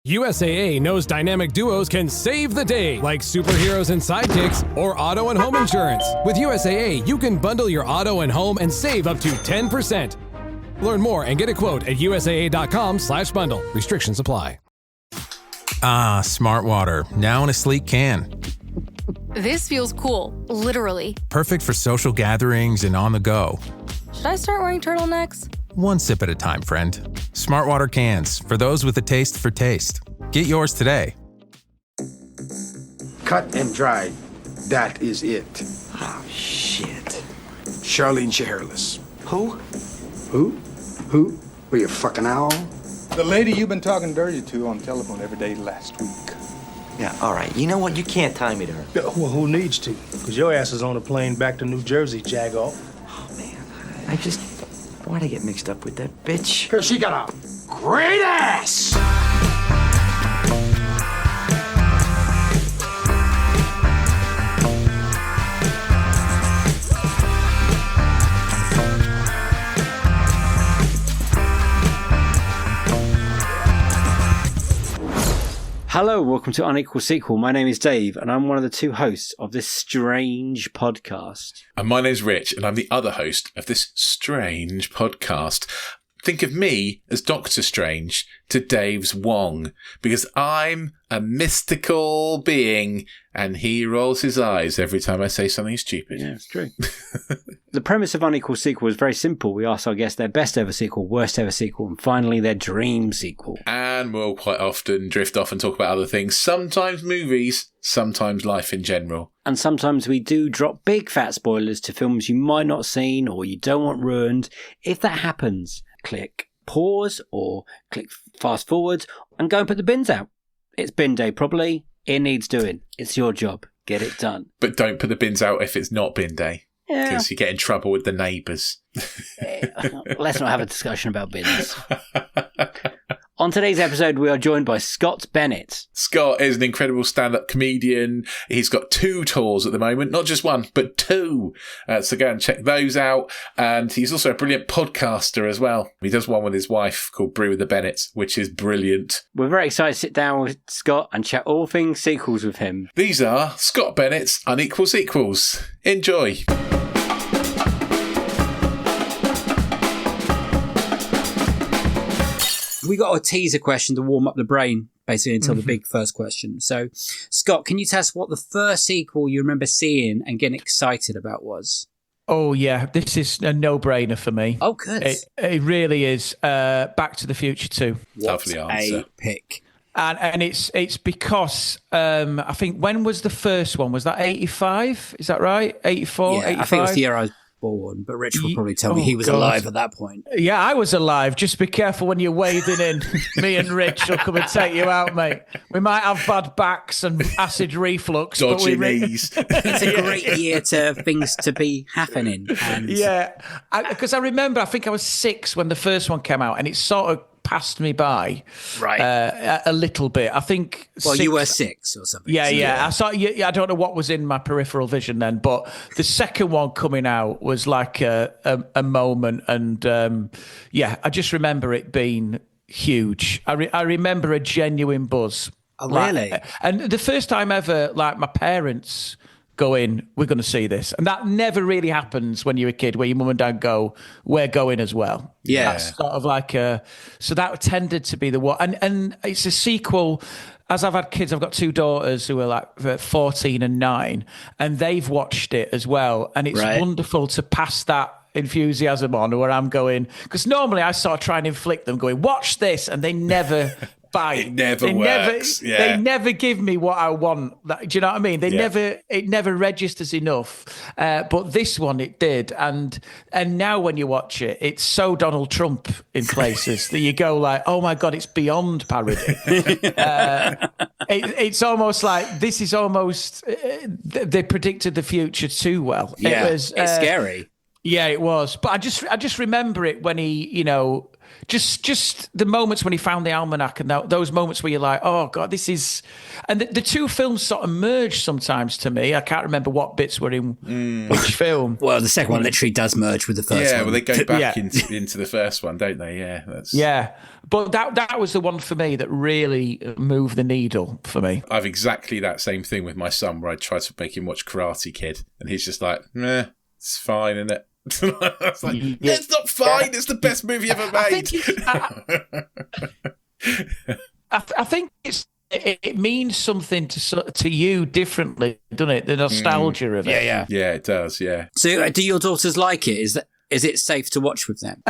USAA knows dynamic duos can save the day, like superheroes and sidekicks or auto and home insurance. With USAA, you can bundle your auto and home and save up to 10%. Learn more and get a quote at USAA.com/bundle. Restrictions apply. Ah, Smart Water, now in a sleek can. This feels cool, literally. Perfect for social gatherings and on the go. Should I start wearing turtlenecks? One sip at a time, friend. Smart Water cans, for those with a taste for taste. Get yours today. Cut and dried. That is it. Oh, shit. Charlene Shairless. Who? Who? Were you a fucking owl? The lady you've been talking dirty to on the telephone every day last week. Yeah, all right. You know what? You can't tie me to her. Well, who needs to? Because your ass is on a plane back to New Jersey, Jagoff. Oh, man. Why'd I get mixed up with that bitch? Because she got a great ass! Hello, welcome to Unequal Sequel. My name is Dave, and I'm one of the two hosts of this strange podcast. And my name's Rich, and I'm the other host of this strange podcast. Think of me as Doctor Strange to Dave's Wong, because I'm a mystical being, and he rolls his eyes every time I say something stupid. Yeah, it's true. The premise of Unequal Sequel is very simple. We ask our guests their best ever sequel, worst ever sequel, and finally their dream sequel. And we'll quite often drift off and talk about other things, sometimes movies, sometimes life in general. And sometimes we do drop big fat spoilers to films you might not have seen or you don't want ruined. If that happens, click pause or click fast forward and go and put the bins out. It's bin day probably. It needs doing. It's your job. Get it done. But don't put the bins out if it's not bin day. Yeah. Because you get in trouble with the neighbours. Let's not have a discussion about bins. On today's episode, we are joined by Scott Bennett. Scott is an incredible stand-up comedian. He's got 2 tours at the moment, not just 1, but 2. So go and check those out. And he's also a brilliant podcaster as well. He does one with his wife called Brew with the Bennetts, which is brilliant. We're very excited to sit down with Scott and chat all things sequels with him. These are Scott Bennett's Unequal Sequels. Enjoy. We got a teaser question to warm up the brain, basically, until the big first question. So, Scott, can you tell us what the first sequel you remember seeing and getting excited about was? Oh, yeah. This is a no-brainer for me. Oh, good. It really is. Back to the Future 2. Lovely answer. A pick. And it's because, I think, when was the first one? Was that 85? Is that right? 84, Yeah, 85? I think it was the year I was born, but Rich will probably tell me he was alive at that point. Yeah, I was alive. Just be careful when you're wading in. Me and Rich will come and take you out, mate. We might have bad backs and acid reflux. Dodgy knees. It's a great year to things to be happening. And yeah, because I remember, I think I was 6 when the first one came out, and it sort of passed me by a little bit. I think. Well, 6, you were 6 or something. Yeah. I saw. I don't know what was in my peripheral vision then, but the second one coming out was like a moment, and I just remember it being huge. I remember a genuine buzz. Oh, really? And the first time ever, like my parents going, we're going to see this. And that never really happens when you're a kid, where your mum and dad go, we're going as well. Yeah. That's sort of like so that tended to be the one. And it's a sequel. As I've had kids, I've got 2 daughters who are like 14 and 9, and they've watched it as well. And it's wonderful to pass that enthusiasm on, where I'm going, because normally I sort of try and inflict them going, watch this, and they never bite. It never works. They never give me what I want. Do you know what I mean? It never registers enough. But this one, it did. And now when you watch it, it's so Donald Trump in places that you go like, oh my God, it's beyond parody. It's almost like, this is almost, they predicted the future too well. Yeah, it's scary. Yeah, it was. But I just remember it when he, just the moments when he found the almanac and those moments where you're like, oh God, this is... And the two films sort of merge sometimes to me. I can't remember what bits were in which film. Well, the second one literally does merge with the first one. Yeah, well, they go back into the first one, don't they? Yeah. Yeah. But that was the one for me that really moved the needle for me. I have exactly that same thing with my son where I try to make him watch Karate Kid and he's just like, meh, it's fine, isn't it? It's like, it's not fine. It's the best movie ever made. I think it means something to you differently, doesn't it? The nostalgia of it. Yeah, it does. Yeah. So, do your daughters like it? Is it safe to watch with them?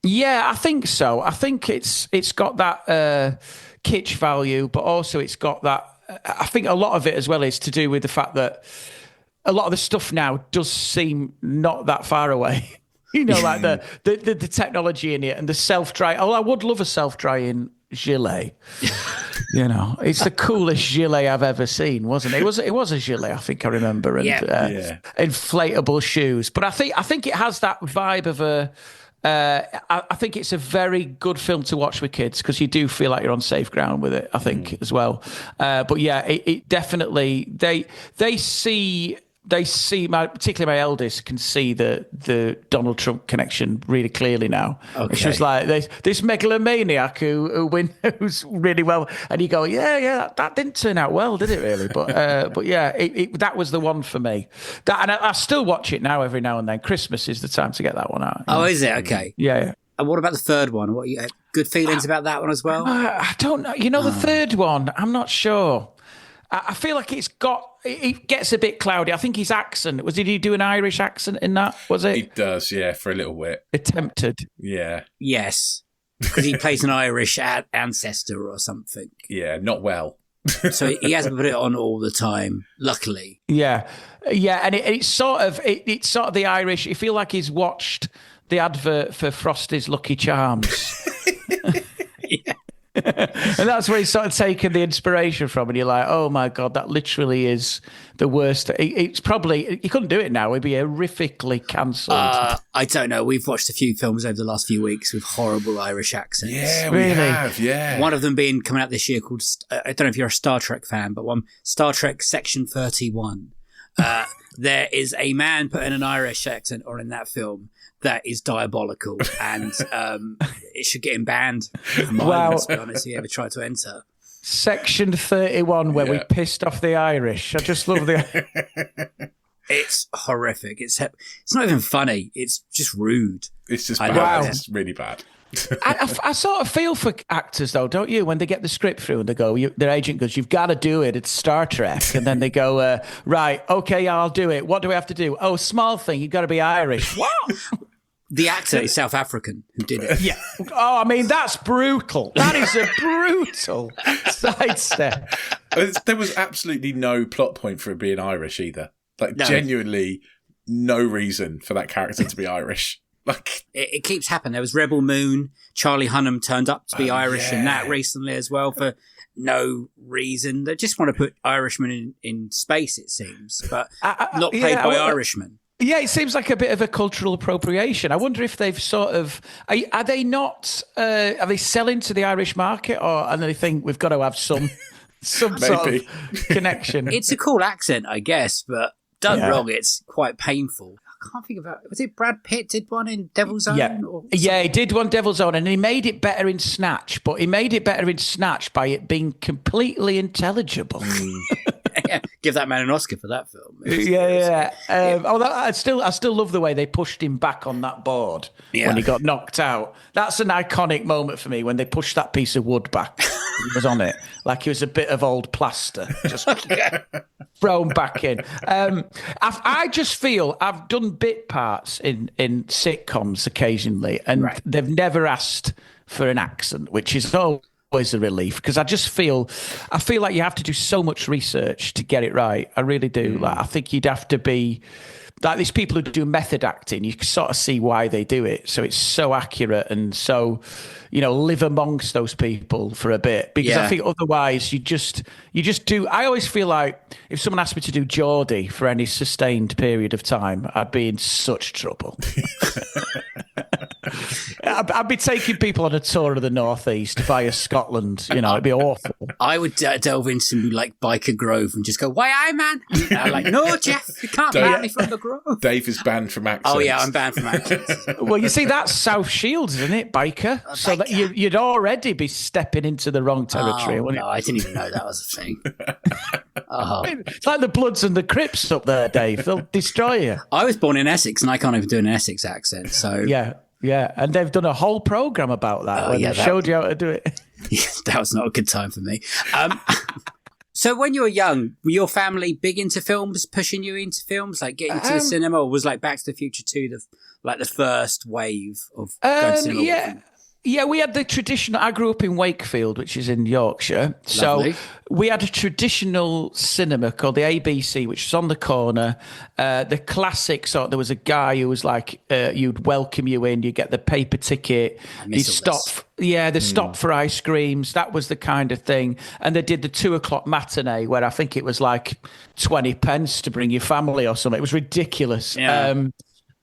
Yeah, I think so. I think it's got that kitsch value, but also it's got that. I think a lot of it as well is to do with the fact that a lot of the stuff now does seem not that far away. Like the technology in it and the self-dry. Oh, I would love a self-drying gilet. It's the coolest gilet I've ever seen, wasn't it? It was a gilet, I think I remember, and inflatable shoes. But I think it has that vibe of a. I think it's a very good film to watch with kids because you do feel like you're on safe ground with it. I think as well. But yeah, it definitely they see. Particularly my eldest can see the Donald Trump connection really clearly now. Okay. She was like, this megalomaniac who's really well, and you go, that didn't turn out well, did it really? But yeah, that was the one for me. And I still watch it now every now and then. Christmas is the time to get that one out. Oh, is it? Okay. Yeah. And what about the third one? What you good feelings about that one as well? I don't know. The third one, I'm not sure. I feel like it gets a bit cloudy. I think his accent, did he do an Irish accent in that, was it? He does, yeah, for a little bit. Attempted. Yeah. Yes. Because he plays an Irish ancestor or something. Yeah, not well. So he hasn't put it on all the time, luckily. Yeah. Yeah, and it's sort of the Irish, you feel like he's watched the advert for Frosty's Lucky Charms. Yeah. And that's where he's sort of taken the inspiration from, and you're like, oh my God, that literally is the worst. It's probably, he couldn't do it now, he'd be horrifically cancelled. I don't know. We've watched a few films over the last few weeks with horrible Irish accents. Yeah, we have, yeah. One of them coming out this year called, I don't know if you're a Star Trek fan, but Star Trek Section 31. There is a man put in an Irish accent in that film that is diabolical, and it should get him banned from Ireland, to be honest, if he ever tried to enter. Section 31, where we pissed off the Irish. I just love the... It's horrific. It's not even funny. It's just rude. It's just bad. It's really bad. I sort of feel for actors, though, don't you? When they get the script through and they go, their agent goes, you've got to do it. It's Star Trek. And then they go, right, okay, I'll do it. What do we have to do? Oh, small thing. You've got to be Irish. What? The actor is South African who did it. Yeah. Oh, I mean, that's brutal. That is a brutal sidestep. There was absolutely no plot point for it being Irish either. Genuinely no reason for that character to be Irish. It keeps happening. There was Rebel Moon. Charlie Hunnam turned up to be Irish in that recently as well for no reason. They just want to put Irishmen in space, it seems, but not played by Irishmen. Yeah, it seems like a bit of a cultural appropriation. I wonder if they've sort of... Are they not... are they selling to the Irish market, and they think we've got to have some sort of connection? It's a cool accent, I guess, but done wrong, it's quite painful. I can't think about it. Was it Brad Pitt did one in Devil's Own? Yeah, he did one Devil's Own, and he made it better in Snatch, but he made it better in Snatch by it being completely intelligible. Yeah, give that man an Oscar for that film. I still love the way they pushed him back on that board when he got knocked out. That's an iconic moment for me when they pushed that piece of wood back. He was on it like he was a bit of old plaster, just thrown back in. I just feel I've done bit parts in sitcoms occasionally, and they've never asked for an accent, which is always a relief, because I feel like you have to do so much research to get it right. I really do. I think you'd have to be like these people who do method acting. You can sort of see why they do it, so it's so accurate and so live amongst those people for a bit, because I think otherwise you just do. I always feel like if someone asked me to do Geordie for any sustained period of time, I'd be in such trouble. I'd be taking people on a tour of the Northeast via Scotland. It'd be awful. I would delve into like Biker Grove and just go, "Why, aye, man?" And I'm like, "No, Jeff, you can't ban me from the Grove." Dave is banned from accents. Oh yeah, I'm banned from accents. Well, you see, that's South Shields, isn't it, biker? So that you'd already be stepping into the wrong territory. Oh, no, I didn't even know that was a thing. Oh. It's like the Bloods and the Crips up there, Dave. They'll destroy you. I was born in Essex, and I can't even do an Essex accent. So yeah, and they've done a whole program about that. They showed you how to do it. That was not a good time for me. So when you were young, were your family big into films, pushing you into films, like getting to the cinema, or was like Back to the Future 2 the first wave of going to cinema? Yeah, we had the traditional. I grew up in Wakefield, which is in Yorkshire. Lovely. So we had a traditional cinema called the ABC, which was on the corner. The classic sort. There was a guy who was like, you'd welcome you in. You get the paper ticket. You stop. Yeah, they stopped for ice creams. That was the kind of thing. And they did the 2:00 matinee, where I think it was like 20 pence to bring your family or something. It was ridiculous. Yeah.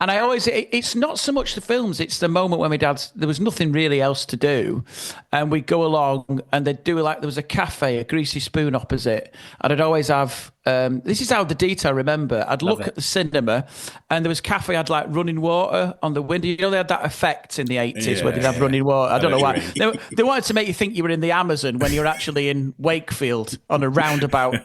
And I always, it's not so much the films, it's the moment when there was nothing really else to do. And we'd go along and they'd do there was a cafe, a Greasy Spoon opposite. And I'd always have, this is how the detail I remember. I'd look at the cinema and there was cafe had like running water on the window. They had that effect in the 80s where they'd have running water. I don't know why. They wanted to make you think you were in the Amazon when you were actually in Wakefield on a roundabout.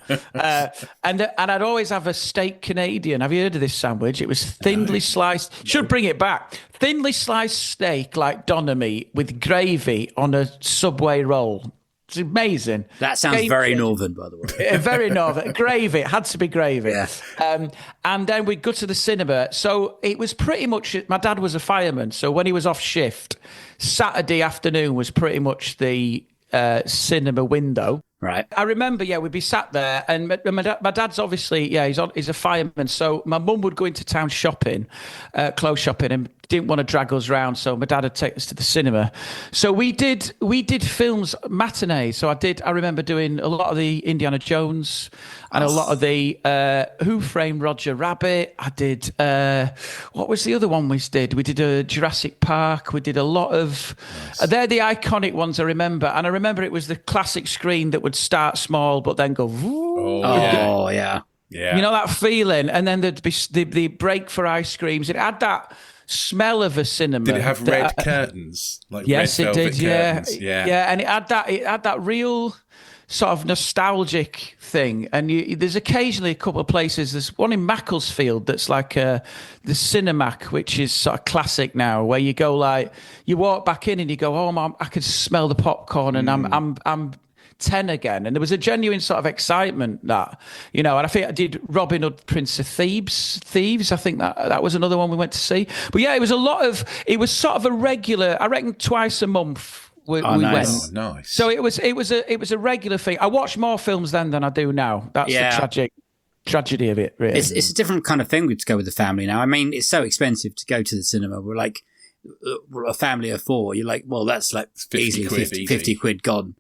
And I'd always have a steak Canadian. Have you heard of this sandwich? It was thinly sliced. Should bring it back. Thinly sliced steak like doner meat with gravy on a Subway roll. It's amazing. That sounds very northern, by the way. Very northern. Gravy. It had to be gravy. Yeah. And then we'd go to the cinema. So it was pretty much, my dad was a fireman. So when he was off shift, Saturday afternoon was pretty much the cinema window. Right. I remember, we'd be sat there, and my dad's obviously, he's a fireman. So my mum would go into town shopping, clothes shopping, and didn't want to drag us round. So my dad would take us to the cinema. So we did films matinees. So I remember doing a lot of the Indiana Jones and a lot of the Who Framed Roger Rabbit. I did, what was the other one we did? We did a Jurassic Park. We did a lot of, they're the iconic ones I remember. And I remember it was the classic screen that would start small but then go. Oh yeah. You know that feeling, and then there'd be the break for ice creams. It had that smell of a cinema. Did it have red curtains? Like yes, red it did. curtains? Yeah, and it had that real sort of nostalgic thing. And there's occasionally a couple of places. There's one in Macclesfield that's like the Cinemac, which is sort of classic now, where you go you walk back in and you go, oh, Mom, I can smell the popcorn, and I'm 10 again. And there was a genuine sort of excitement that, and I think I did Robin Hood, Prince of Thieves. I think that was another one we went to see. But yeah, it was sort of a regular, I reckon twice a month we nice. went. Oh, nice. So it was a regular thing. I watch more films then than I do now. That's the tragedy of it, really. It's a different kind of thing to go with the family now. I mean, it's so expensive to go to the cinema. We're like, we're a family of 4. You're like, well, that's like 50 quid gone.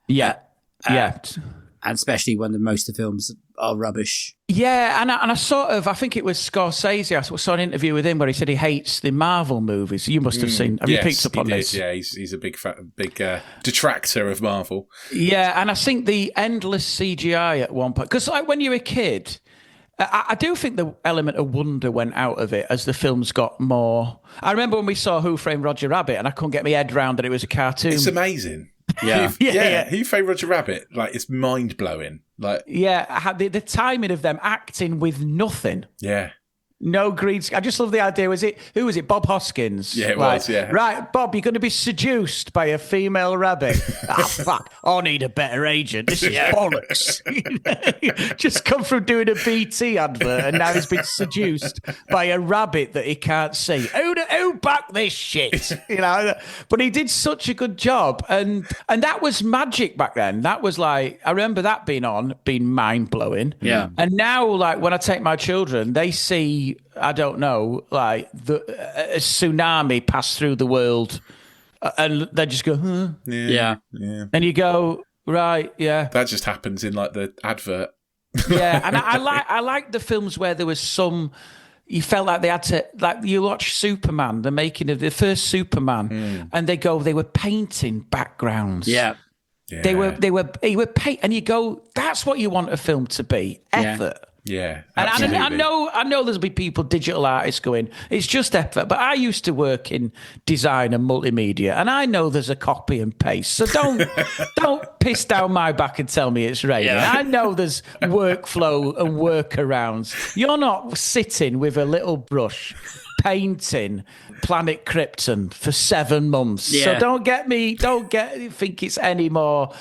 Yeah. And especially when most of the films are rubbish. Yeah, and I I think it was Scorsese. I saw an interview with him where he said he hates the Marvel movies. You must have seen. Have you picked up on this? Yeah, he's a big detractor of Marvel. Yeah, and I think the endless CGI at one point, because like when you're a kid, I do think the element of wonder went out of it as the films got more. I remember when we saw Who Framed Roger Rabbit, and I couldn't get my head around that it was a cartoon. It's amazing. Yeah. Who Framed Roger Rabbit? Like, it's mind blowing. Like, the timing of them acting with nothing. Yeah. No green. I just love the idea. Who was it? Bob Hoskins. Yeah, it was. Yeah. Right, Bob, you're going to be seduced by a female rabbit. Fuck! I need a better agent. This is bollocks. Just come from doing a BT advert, and now he's been seduced by a rabbit that he can't see. Who backed this shit? But he did such a good job, and that was magic back then. That was like, I remember that being mind blowing. Yeah. And now, like when I take my children, they see. I don't know, like a tsunami pass through the world, and they just go, huh? Yeah. And you go, right, yeah. That just happens in like the advert. Yeah, and I like the films where there was some you felt like they had to, like you watch Superman, the making of the first Superman, and they were painting backgrounds. Yeah. They were paint, and you go, that's what you want a film to be, effort. Yeah, and I know there'll be people, digital artists, going, it's just effort. But I used to work in design and multimedia, and I know there's a copy and paste. So don't piss down my back and tell me it's raining. Yeah. I know there's workflow and workarounds. You're not sitting with a little brush painting Planet Krypton for 7 months. Yeah. So don't think it's any more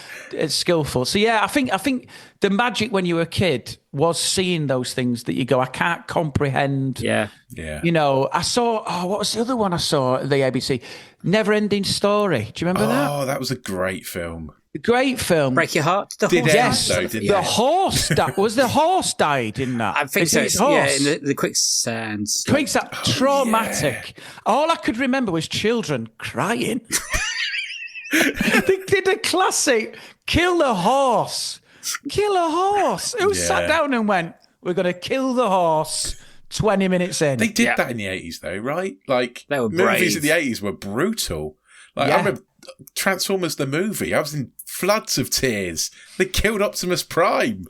skillful. So yeah, I think the magic when you were a kid was seeing those things that you go, I can't comprehend. Yeah. You know, I saw, what was the other one I saw at the ABC? Never Ending Story. Do you remember that? Oh, that was a great film. Great film. Break your heart. The horse died in that. I think so. In the quicksand. Quicksand, traumatic. Yeah. All I could remember was children crying. They did a classic, kill the horse. Kill a horse. Who sat down and went, we're going to kill the horse 20 minutes in? They did that in the 80s though, right? Like, they were movies in the 80s were brutal. Like, I remember Transformers the movie. I was in floods of tears. They killed Optimus Prime.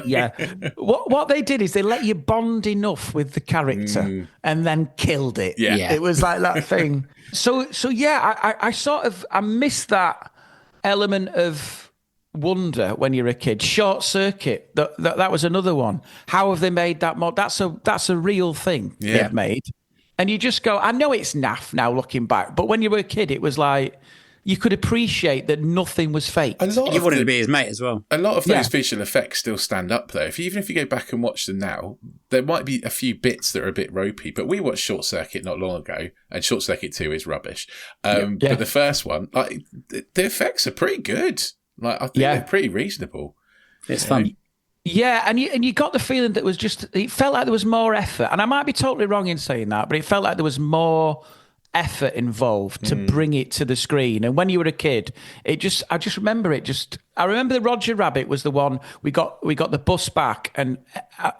Yeah. What they did is they let you bond enough with the character and then killed it. Yeah. It was like that thing. So yeah, I missed that element of wonder when you're a kid. Short Circuit, that was another one. How have they made that more? That's a real thing they've made. And you just go, I know it's naff now looking back, but when you were a kid, it was like, you could appreciate that nothing was fake. You wanted to be his mate as well. A lot of those visual effects still stand up, though. Even if you go back and watch them now, there might be a few bits that are a bit ropey, but we watched Short Circuit not long ago, and Short Circuit 2 is rubbish. But the first one, like, the effects are pretty good. Like, I think they're pretty reasonable. It's fun. Yeah, and you got the feeling that it felt like there was more effort. And I might be totally wrong in saying that, but it felt like there was more effort involved to bring it to the screen. And when you were a kid, I remember the Roger Rabbit was the one we got the bus back, and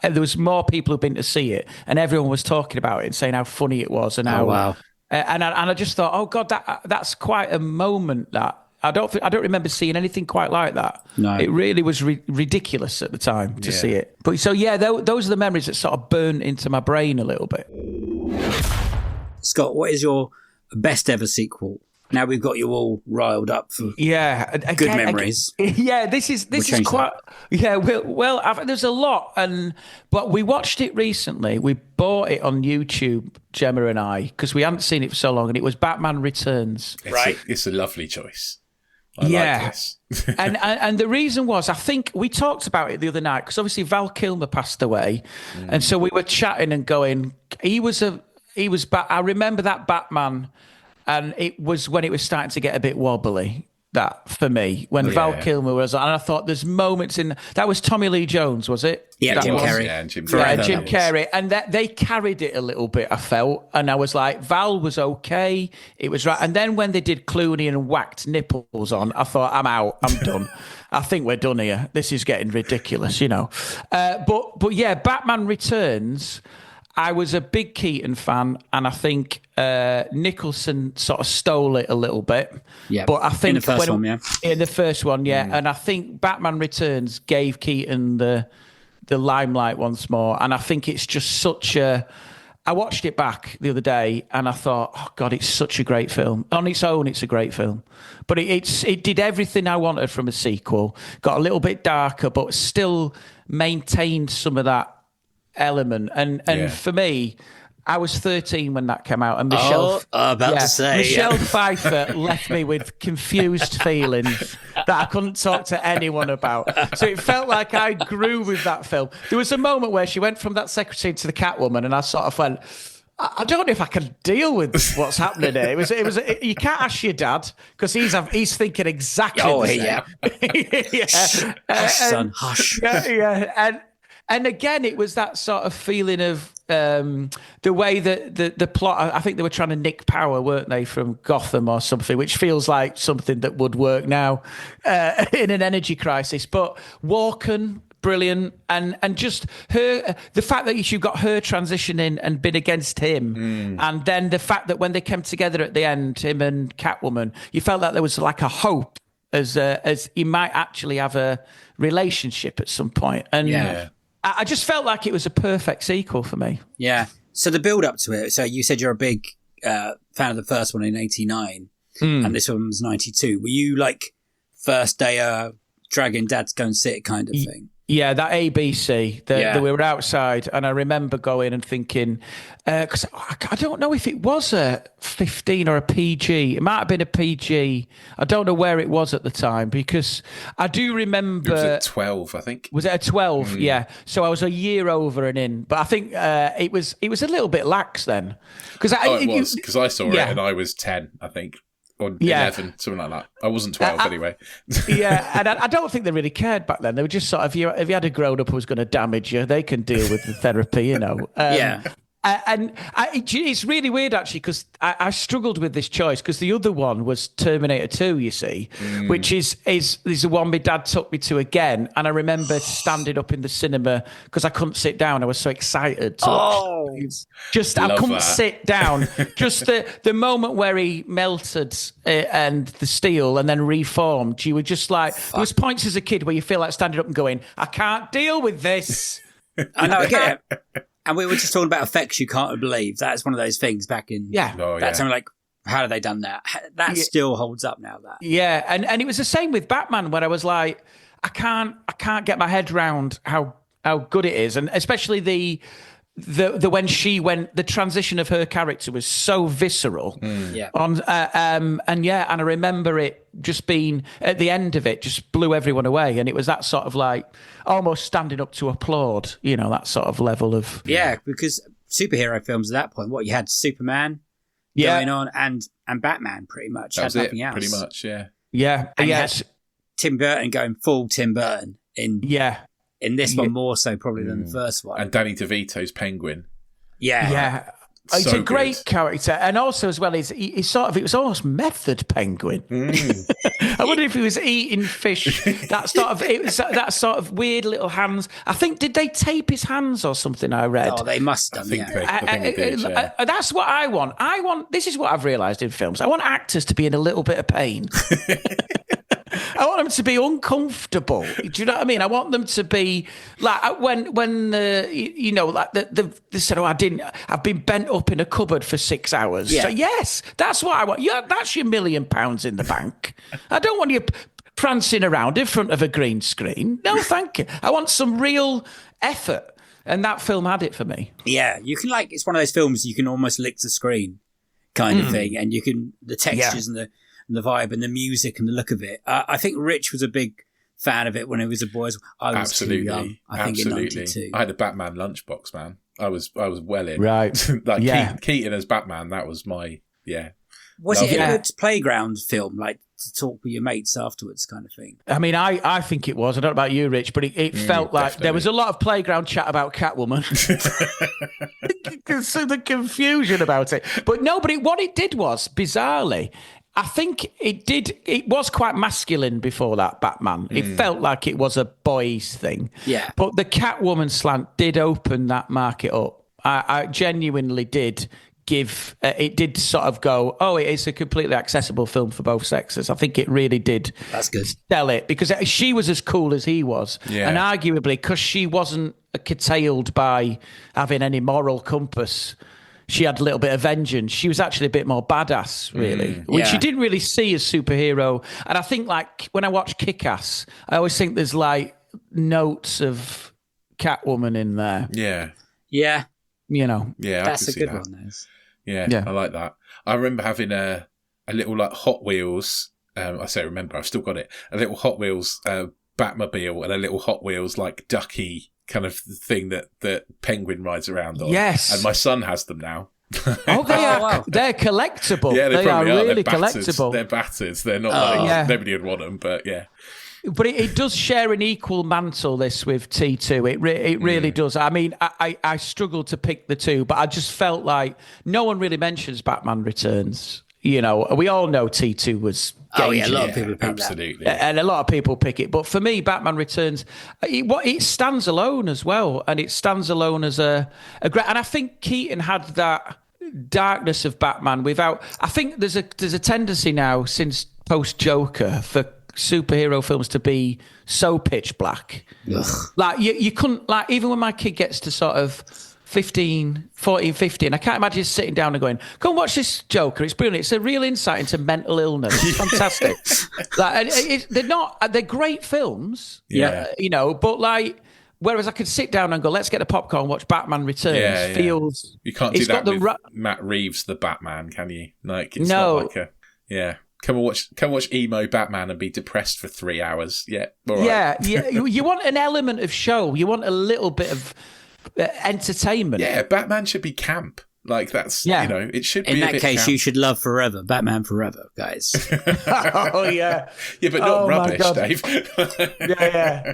there was more people who'd been to see it, and everyone was talking about it and saying how funny it was and how wow. And I just thought, oh God, that's quite a moment that. I don't remember seeing anything quite like that. No. It really was ridiculous at the time to see it. But so yeah, those are the memories that sort of burn into my brain a little bit. Scott, what is your best ever sequel? Now we've got you all riled up for good memories. This is quite. That. There's a lot, but we watched it recently. We bought it on YouTube, Gemma and I, because we hadn't seen it for so long, and it was Batman Returns. It's a lovely choice. I like this. and the reason was, I think we talked about it the other night, because obviously Val Kilmer passed away, and so we were chatting and going, I remember that Batman, and it was when it was starting to get a bit wobbly. That for me, when Val Kilmer was on, and I thought there's moments in that was Tommy Lee Jones, was it? Yeah, Jim Carrey. Yeah, Jim Carrey. And that they carried it a little bit, I felt, and I was like, Val was okay, it was right. And then when they did Clooney and whacked nipples on, I thought, I'm out, I'm done. I think we're done here. This is getting ridiculous, you know. But yeah, Batman Returns. I was a big Keaton fan, and I think Nicholson sort of stole it a little bit. Yeah, but I think in the first one, and I think Batman Returns gave Keaton the limelight once more, and I think it's just such a. I watched it back the other day, and I thought, oh God, it's such a great film. On its own, it's a great film, but it did everything I wanted from a sequel. Got a little bit darker, but still maintained some of that element, and for me, I was 13 when that came out, and Michelle Pfeiffer left me with confused feelings that I couldn't talk to anyone about. So it felt like I grew with that film. There was a moment where she went from that secretary to the Catwoman, and I sort of went, I don't know if I can deal with what's happening here. It was. You can't ask your dad, because he's thinking exactly the same. Hush, son, hush. And again, it was that sort of feeling of the way that the plot, I think they were trying to nick power, weren't they, from Gotham or something, which feels like something that would work now in an energy crisis. But Walken brilliant, and just the fact that you got her transitioning and been against him, and then the fact that when they came together at the end, him and Catwoman, you felt that there was like a hope as he might actually have a relationship at some point. And I just felt like it was a perfect sequel for me. Yeah. So the build up to it. So you said you're a big fan of the first one in '89, and this one was '92. Were you like first day dragging dad to go and sit kind of thing? Yeah, that ABC, that we were outside, and I remember going and thinking, because I don't know if it was a 15 or a PG. It might have been a PG. I don't know where it was at the time, because I do remember... It was at 12, I think. Was it a 12? Yeah. So I was a year over and in, but I think it was a little bit lax then. It was, because I saw it and I was 10, I think. Or 11, something like that. I wasn't 12 anyway. And I don't think they really cared back then. They were just sort of, if you had a grown-up who was going to damage you, they can deal with the therapy, you know. It's really weird, actually, because I struggled with this choice, because the other one was Terminator 2, you see, which is the one my dad took me to again. And I remember standing up in the cinema because I couldn't sit down. I was so excited to watch. I couldn't sit down. Just the moment where he melted and the steel and then reformed, you were just like, there was points as a kid where you feel like standing up and going, I can't deal with this. I know, I get it. And we were just talking about effects you can't believe. That's one of those things back in that time. Like, how have they done that? That still holds up now. That and it was the same with Batman, where I was like, I can't get my head round how good it is, and especially the when she went, the transition of her character was so visceral. And I remember it just being at the end of it, just blew everyone away, and it was that sort of like almost standing up to applaud, you know, that sort of level of because superhero films at that point, what you had Superman going on and Batman pretty much that had nothing else, pretty much, and you had Tim Burton going full Tim Burton in this one more so probably than the first one. And Danny DeVito's Penguin. Yeah. He's a great character. And also as well, he's sort of, it was almost method Penguin. I wonder if he was eating fish. That sort of weird little hands. I think, did they tape his hands or something, I read? Oh, they must have done, I think they did, that's what I want. This is what I've realised in films. I want actors to be in a little bit of pain. I want them to be uncomfortable. Do you know what I mean? I want them to be like when you know, like they said, I've been bent up in a cupboard for 6 hours. Yeah. So yes, that's what I want. Yeah, that's your £1 million in the bank. I don't want you prancing around in front of a green screen. No, thank you. I want some real effort. And that film had it for me. Yeah, you can it's one of those films you can almost lick the screen kind of thing. And you can, the textures and the vibe and the music and the look of it. I think Rich was a big fan of it when he was a boy. I was too young. I think in '92. I had a Batman lunchbox, man. I was well in. Right. Keaton as Batman, that was my Was it a good playground film, like to talk with your mates afterwards kind of thing? I mean, I think it was. I don't know about you, Rich, but it felt like there was a lot of playground chat about Catwoman. So the confusion about it. But no, but what it did was, bizarrely, I think it was quite masculine before that, Batman. It felt like it was a boys thing. Yeah. But the Catwoman slant did open that market up. I genuinely did it did sort of go, it is a completely accessible film for both sexes. I think it really did. That's good. Sell it, because she was as cool as he was. Yeah. And arguably, because she wasn't curtailed by having any moral compass, she had a little bit of vengeance. She was actually a bit more badass, really, which you didn't really see as superhero. And I think, like, when I watch Kick-Ass, I always think there's, like, notes of Catwoman in there. Yeah. Yeah. You know. Yeah, that's a good that. one. Yeah, I like that. I remember having a little, like, Hot Wheels, I say remember, I've still got it, a little Hot Wheels Batmobile and a little Hot Wheels, like, ducky kind of thing that Penguin rides around on. Yes. And my son has them now. Oh, they are. Wow. They're collectible. Yeah, they are really collectible. They're battered. They're not nobody would want them, but yeah. But it does share an equal mantle, this, with T2. It really does. I mean, I struggled to pick the two, but I just felt like no one really mentions Batman Returns. You know, we all know T2 was. Oh yeah, a lot of people pick absolutely, that. And a lot of people pick it. But for me, Batman Returns, it stands alone as well, and it stands alone as a great. And I think Keaton had that darkness of Batman without. I think there's a tendency now since post Joker for superhero films to be so pitch black. Ugh. Like you couldn't, like, even when my kid gets to sort of 14, 15, I can't imagine sitting down and going, go and watch this Joker, it's brilliant, it's a real insight into mental illness, it's fantastic. Like, they're great films, you know, but like, whereas I could sit down and go, let's get a popcorn and watch Batman Returns, feels... You can't do that with Matt Reeves, the Batman, can you? Like, it's not like come watch emo Batman and be depressed for 3 hours. Yeah, all right. Yeah. You want an element of show. You want a little bit of entertainment. Yeah, Batman should be camp. Like, that's, you know, it should be. In a that bit case, camp. you should love Forever, Batman Forever, guys. Oh yeah, yeah, but not rubbish, Dave. yeah.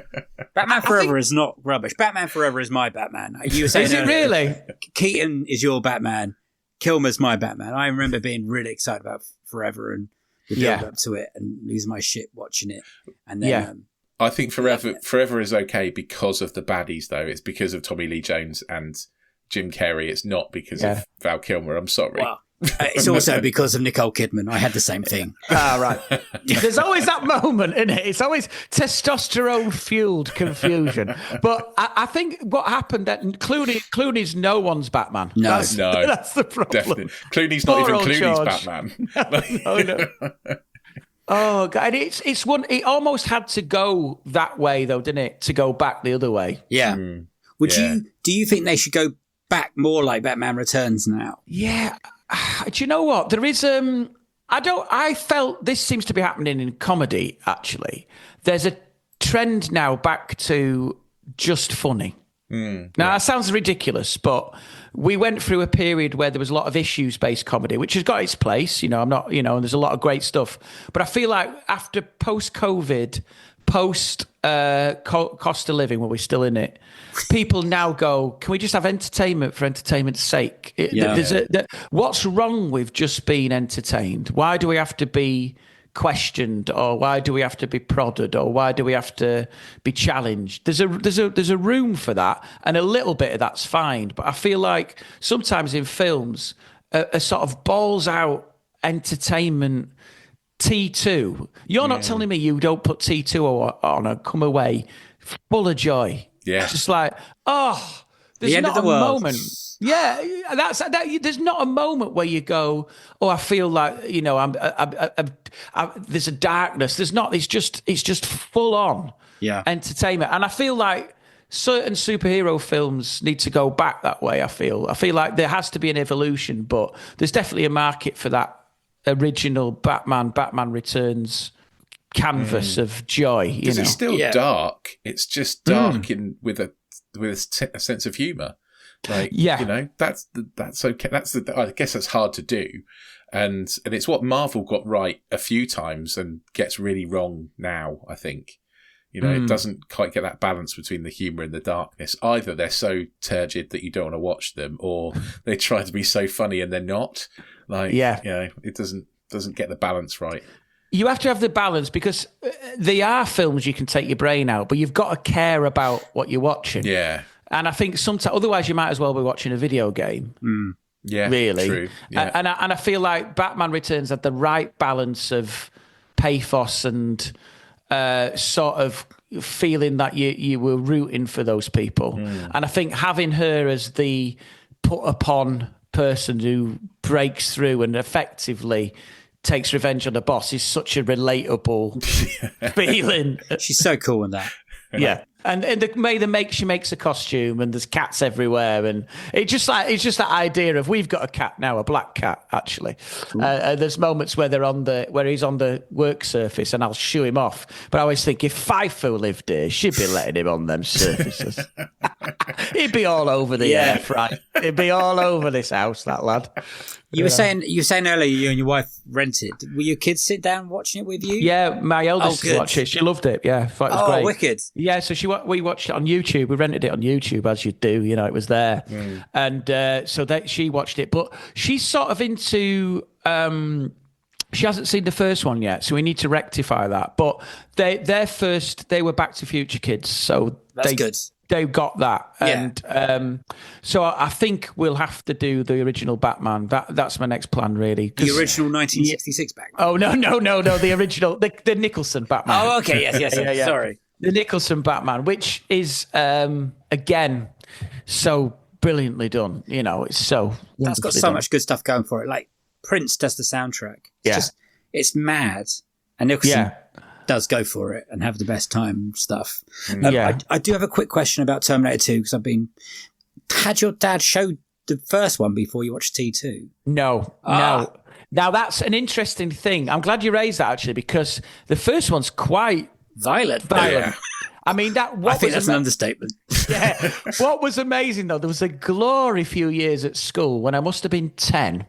Batman Forever is not rubbish. Batman Forever is my Batman. You were saying is it really? Keaton is your Batman. Kilmer's my Batman. I remember being really excited about Forever and the build up to it and losing my shit watching it. And then, I think Forever is okay because of the baddies, though. It's because of Tommy Lee Jones and Jim Carrey. It's not because of Val Kilmer. I'm sorry. Well, it's also because of Nicole Kidman. I had the same thing. Right. There's always that moment, isn't it? It's always testosterone-fueled confusion. But I think what happened, that Clooney's no one's Batman. No. That's the problem. Definitely. Clooney's not even Clooney's George. Batman. No. Oh God! It's one. It almost had to go that way, though, didn't it? To go back the other way. Yeah. Do you think they should go back more like Batman Returns now? Yeah. Do you know what? There is. I felt this seems to be happening in comedy. Actually, there's a trend now back to just funny. Now that sounds ridiculous, but we went through a period where there was a lot of issues-based comedy, which has got its place. You know, I'm not. You know, and there's a lot of great stuff. But I feel like after post-COVID, post cost of living, when we're still in it, people now go, can we just have entertainment for entertainment's sake? What's wrong with just being entertained? Why do we have to be questioned, or why do we have to be prodded, or why do we have to be challenged? There's a room for that, and a little bit of that's fine. But I feel like sometimes in films, a sort of balls out entertainment T2. You're not telling me you don't put T2 on and come away full of joy. Yeah, just like, there's not a moment. Yeah, there's not a moment where you go, I feel like, you know, there's a darkness. There's not. It's just full on entertainment. And I feel like certain superhero films need to go back that way. I feel like there has to be an evolution, but there's definitely a market for that original Batman Returns canvas of joy. Because it's still dark. It's just dark with a sense of humour. Like, you know, that's okay. I guess that's hard to do, and it's what Marvel got right a few times and gets really wrong now. I think, you know, it doesn't quite get that balance between the humour and the darkness. Either they're so turgid that you don't want to watch them, or they try to be so funny and they're not. Like, you know, it doesn't get the balance right. You have to have the balance, because they are films you can take your brain out, but you've got to care about what you're watching. Yeah. And I think sometimes, otherwise, you might as well be watching a video game. Yeah, really. True. Yeah. And I feel like Batman Returns had the right balance of pathos and sort of feeling that you were rooting for those people. And I think having her as the put upon person who breaks through and effectively takes revenge on the boss is such a relatable feeling. She's so cool in that. Yeah. And she makes a costume, and there's cats everywhere, and it's just that idea of, we've got a cat now, a black cat actually. There's moments where where he's on the work surface, and I'll shoo him off. But I always think, if FIFO lived here, she'd be letting him on them surfaces. He'd be all over the air fry. He'd be all over this house, that lad. You were saying earlier you and your wife rented. Will your kids sit down watching it with you? Yeah, my eldest watched it. She loved it. Yeah, thought it was great. Wicked. Yeah, so we watched it on YouTube. We rented it on YouTube, as you do. You know, it was there, and so she watched it. But she's sort of into She hasn't seen the first one yet, so we need to rectify that. But they were Back to Future kids, so that's good. They got that, and so I think we'll have to do the original Batman. That's my next plan, really. The original 1966 Batman. Oh no, the original, the Nicholson Batman. Oh, okay, yes. Yeah. Sorry, the Nicholson Batman, which is again so brilliantly done. You know, it's so that's got so much good stuff going for it. Like Prince does the soundtrack. It's mad, and Nicholson does go for it and have the best time and stuff. I do have a quick question about Terminator 2 because had your dad showed the first one before you watched T2? No. Now that's an interesting thing. I'm glad you raised that actually, because the first one's quite violent. Yeah. I mean, I think that's an understatement. Yeah. What was amazing though, there was a glory few years at school when I must have been 10.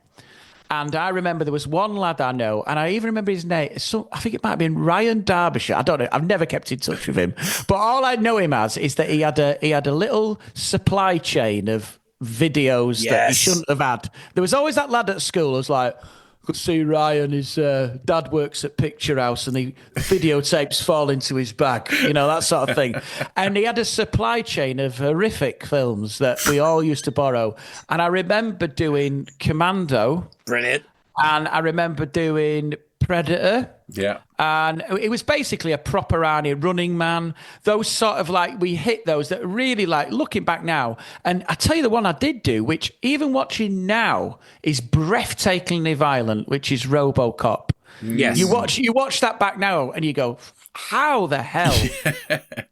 And I remember there was one lad I know, and I even remember his name. So I think it might have been Ryan Derbyshire. I don't know. I've never kept in touch with him. But all I know him as is that he had a little supply chain of videos that he shouldn't have had. There was always that lad at school who was like, could see Ryan, his dad works at Picture House and the videotapes fall into his bag, that sort of thing. And he had a supply chain of horrific films that we all used to borrow. And I remember doing Commando. Brilliant. And I remember doing Predator. Yeah. And it was basically a proper Arnie, Running Man. Those sort of we hit those that really looking back now. And I tell you the one I did do, which even watching now is breathtakingly violent, which is RoboCop. Yes. You watch that back now and you go, how the hell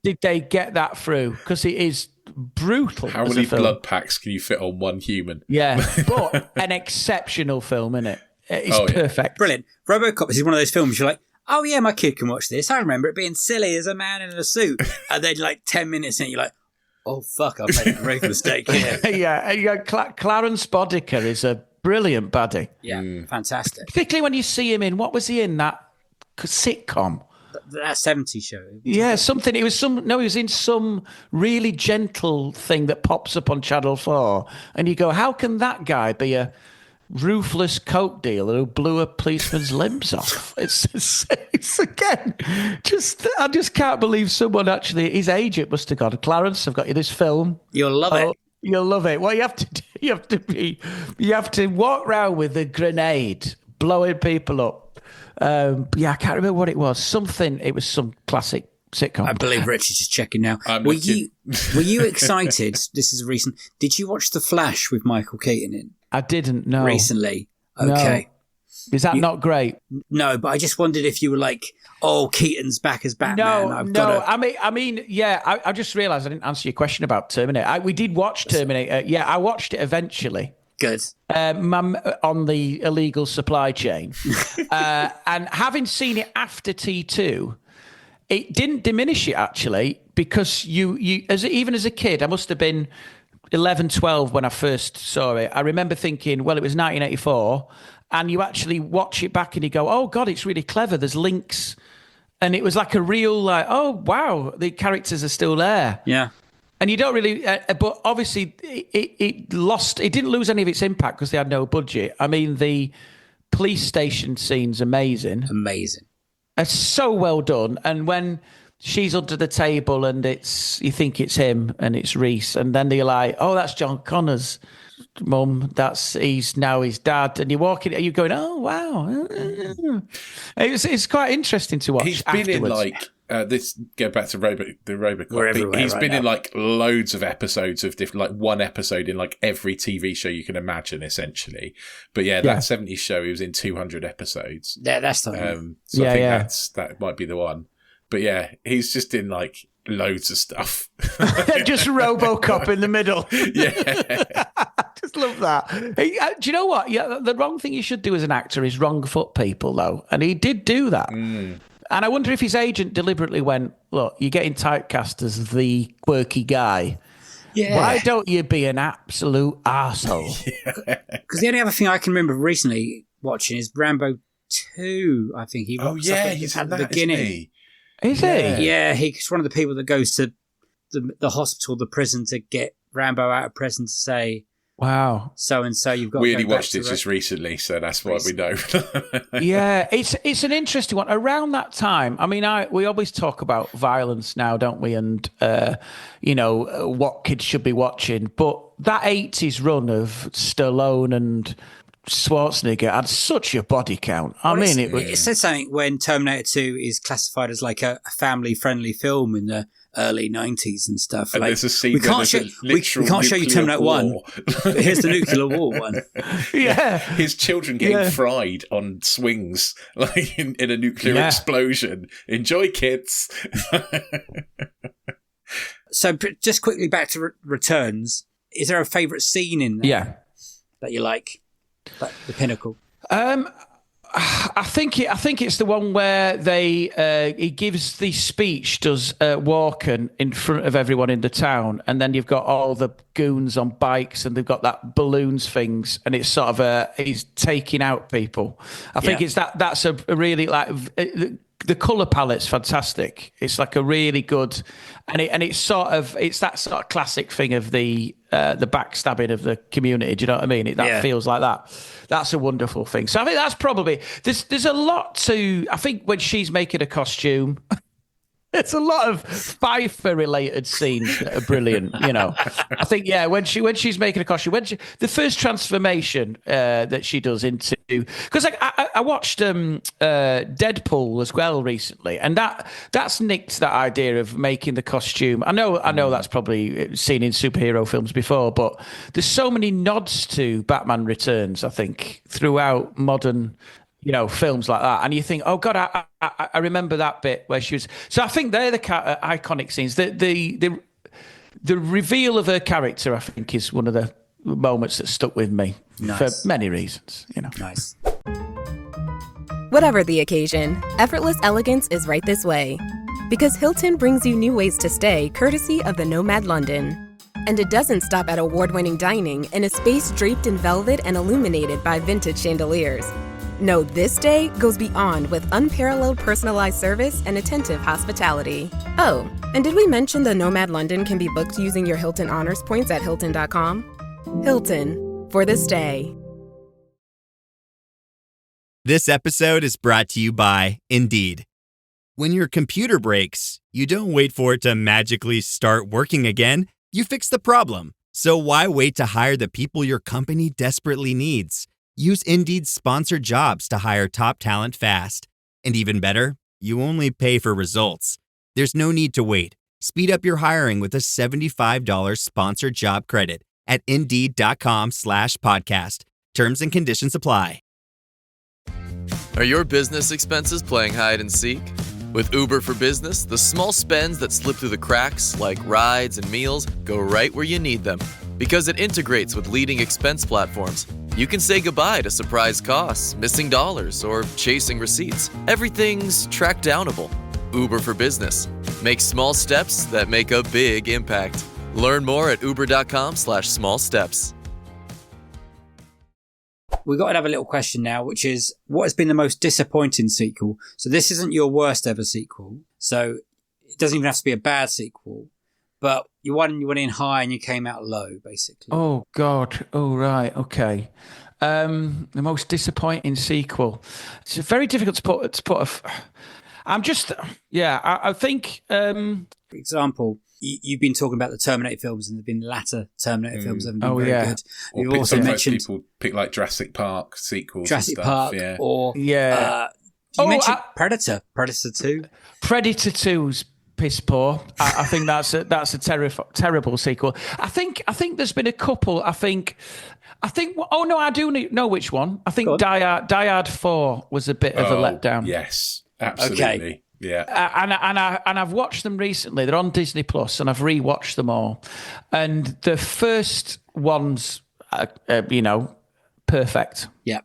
did they get that through? Because it is brutal. How many blood packs can you fit on one human? Yeah, but an exceptional film, isn't it? It's perfect. Brilliant. RoboCop is one of those films you're like, oh yeah, my kid can watch this. I remember it being silly as a man in a suit. And then 10 minutes in, you're like, oh fuck, I've made a great mistake here. Yeah, Clarence Boddicker is a brilliant baddie. Yeah, fantastic. Particularly when you see him in, what was he in, that sitcom? That 70s show. Yeah, something. He was in some really gentle thing that pops up on Channel 4. And you go, how can that guy be a ruthless coke dealer who blew a policeman's limbs off? It's again, I just can't believe someone actually, his agent must have gone, Clarence, I've got you this film. You'll love it. You'll love it. What you have to do, you have to walk around with a grenade, blowing people up. I can't remember what it was. It was some classic sitcom. I believe Rich is just checking now. Were you excited? This is recent. Did you watch The Flash with Michael Keaton in? I didn't know. Recently. Okay. No. Is that not great? No, but I just wondered if you were like, oh, Keaton's back as Batman. I mean, I just realised I didn't answer your question about Terminator. We did watch Terminator. Yeah, I watched it eventually. Good. On the illegal supply chain. And having seen it after T2, it didn't diminish it, actually, because even as a kid, I must have been 11, 12 when I first saw it. I remember thinking, well, it was 1984, and you actually watch it back and you go, oh, God, it's really clever. There's links. And it was like a real, oh, wow, the characters are still there. Yeah. And you don't really, but obviously it didn't lose any of its impact because they had no budget. I mean, the police station scene's amazing. Amazing. It's so well done. And when she's under the table and you think it's him and it's Reese, and then they're like, oh, that's John Connor's mum. He's now his dad. And you're walking, you're going, oh, wow. It's quite interesting to watch. He's been afterwards. in this, go back to the RoboCop. He's been in loads of episodes of different, one episode in every TV show you can imagine, essentially. But that 70s show, he was in 200 episodes. Yeah, that's the one. So I think that might be the one. But he's just in loads of stuff. Just RoboCop in the middle. Yeah. I just love that. Hey, do you know what? Yeah, the wrong thing you should do as an actor is wrong foot people, though. And he did do that. Mm. And I wonder if his agent deliberately went, look, you're getting typecast as the quirky guy. Yeah. Why don't you be an absolute arsehole? Because the only other thing I can remember recently watching is Rambo 2, I think. He's at the beginning. Is he? Yeah, he's one of the people that goes to the hospital, the prison, to get Rambo out of prison to say, Wow. So and so, you've got. We only watched it just recently, so that's why we know. Yeah, it's an interesting one. Around that time, I mean, we always talk about violence now, don't we? And what kids should be watching. But that 80s run of Stallone and Schwarzenegger had such a body count. It says something when Terminator 2 is classified as like a family-friendly film in the early 90s and stuff. And like, there's a scene we can't show you Terminator 1. Here's the nuclear war one. Yeah. His children getting fried on swings, like in a nuclear explosion. Enjoy, kids. So just quickly back to Returns. Is there a favourite scene in there that you like? Like the pinnacle? I think it's the one where he gives the speech, does Walken in front of everyone in the town, and then you've got all the goons on bikes, and they've got that balloons things, and it's sort of he's taking out people. I think it's that's a really like. The colour palette's fantastic. It's like a really good, and it's that sort of classic thing of the backstabbing of the community. Do you know what I mean? That feels like that. That's a wonderful thing. So I think that's probably there's a lot to. I think when she's making a costume. It's a lot of Pfeiffer related scenes that are brilliant, you know. I think, when she's making a costume, the first transformation that she does into, because I watched Deadpool as well recently, and that's nicked that idea of making the costume. I know that's probably seen in superhero films before, but there's so many nods to Batman Returns, I think, throughout modern. Films like that. And you think, oh, God, I remember that bit where she was... So I think they're the iconic scenes. The reveal of her character, I think, is one of the moments that stuck with me for many reasons. Nice. Whatever the occasion, effortless elegance is right this way. Because Hilton brings you new ways to stay courtesy of the Nomad London. And it doesn't stop at award-winning dining in a space draped in velvet and illuminated by vintage chandeliers. No, this day goes beyond with unparalleled personalized service and attentive hospitality. Oh, and did we mention the Nomad London can be booked using your Hilton Honors points at Hilton.com? Hilton, for the stay. This episode is brought to you by Indeed. When your computer breaks, you don't wait for it to magically start working again. You fix the problem. So why wait to hire the people your company desperately needs? Use Indeed's sponsored jobs to hire top talent fast. And even better, you only pay for results. There's no need to wait. Speed up your hiring with a $75 sponsored job credit at Indeed.com/podcast. Terms and conditions apply. Are your business expenses playing hide and seek? With Uber for Business, the small spends that slip through the cracks, like rides and meals, go right where you need them. Because it integrates with leading expense platforms, you can say goodbye to surprise costs, missing dollars, or chasing receipts. Everything's track downable. Uber for Business. Make small steps that make a big impact. Learn more at uber.com/small steps. We've got another little question now, which is, what has been the most disappointing sequel? So this isn't your worst ever sequel. So it doesn't even have to be a bad sequel. But you went in high and you came out low, basically. Oh, God. Oh, right. Okay. The most disappointing sequel. It's very difficult to put I'm just... Yeah, I think... For example... You've been talking about the Terminator films, and there've been latter Terminator films haven't been very good. You've also mentioned people pick like Jurassic Park sequels. Jurassic and stuff, Park, or you mentioned Predator 2. Predator 2's piss poor. I think that's a terrible sequel. I think there's been a couple. I think. Oh no, I do know which one. I think Die Hard 4 was a bit of a letdown. Yes, absolutely. Okay. Yeah, and I've watched them recently. They're on Disney Plus, and I've rewatched them all. And the first one's, perfect. Yeah.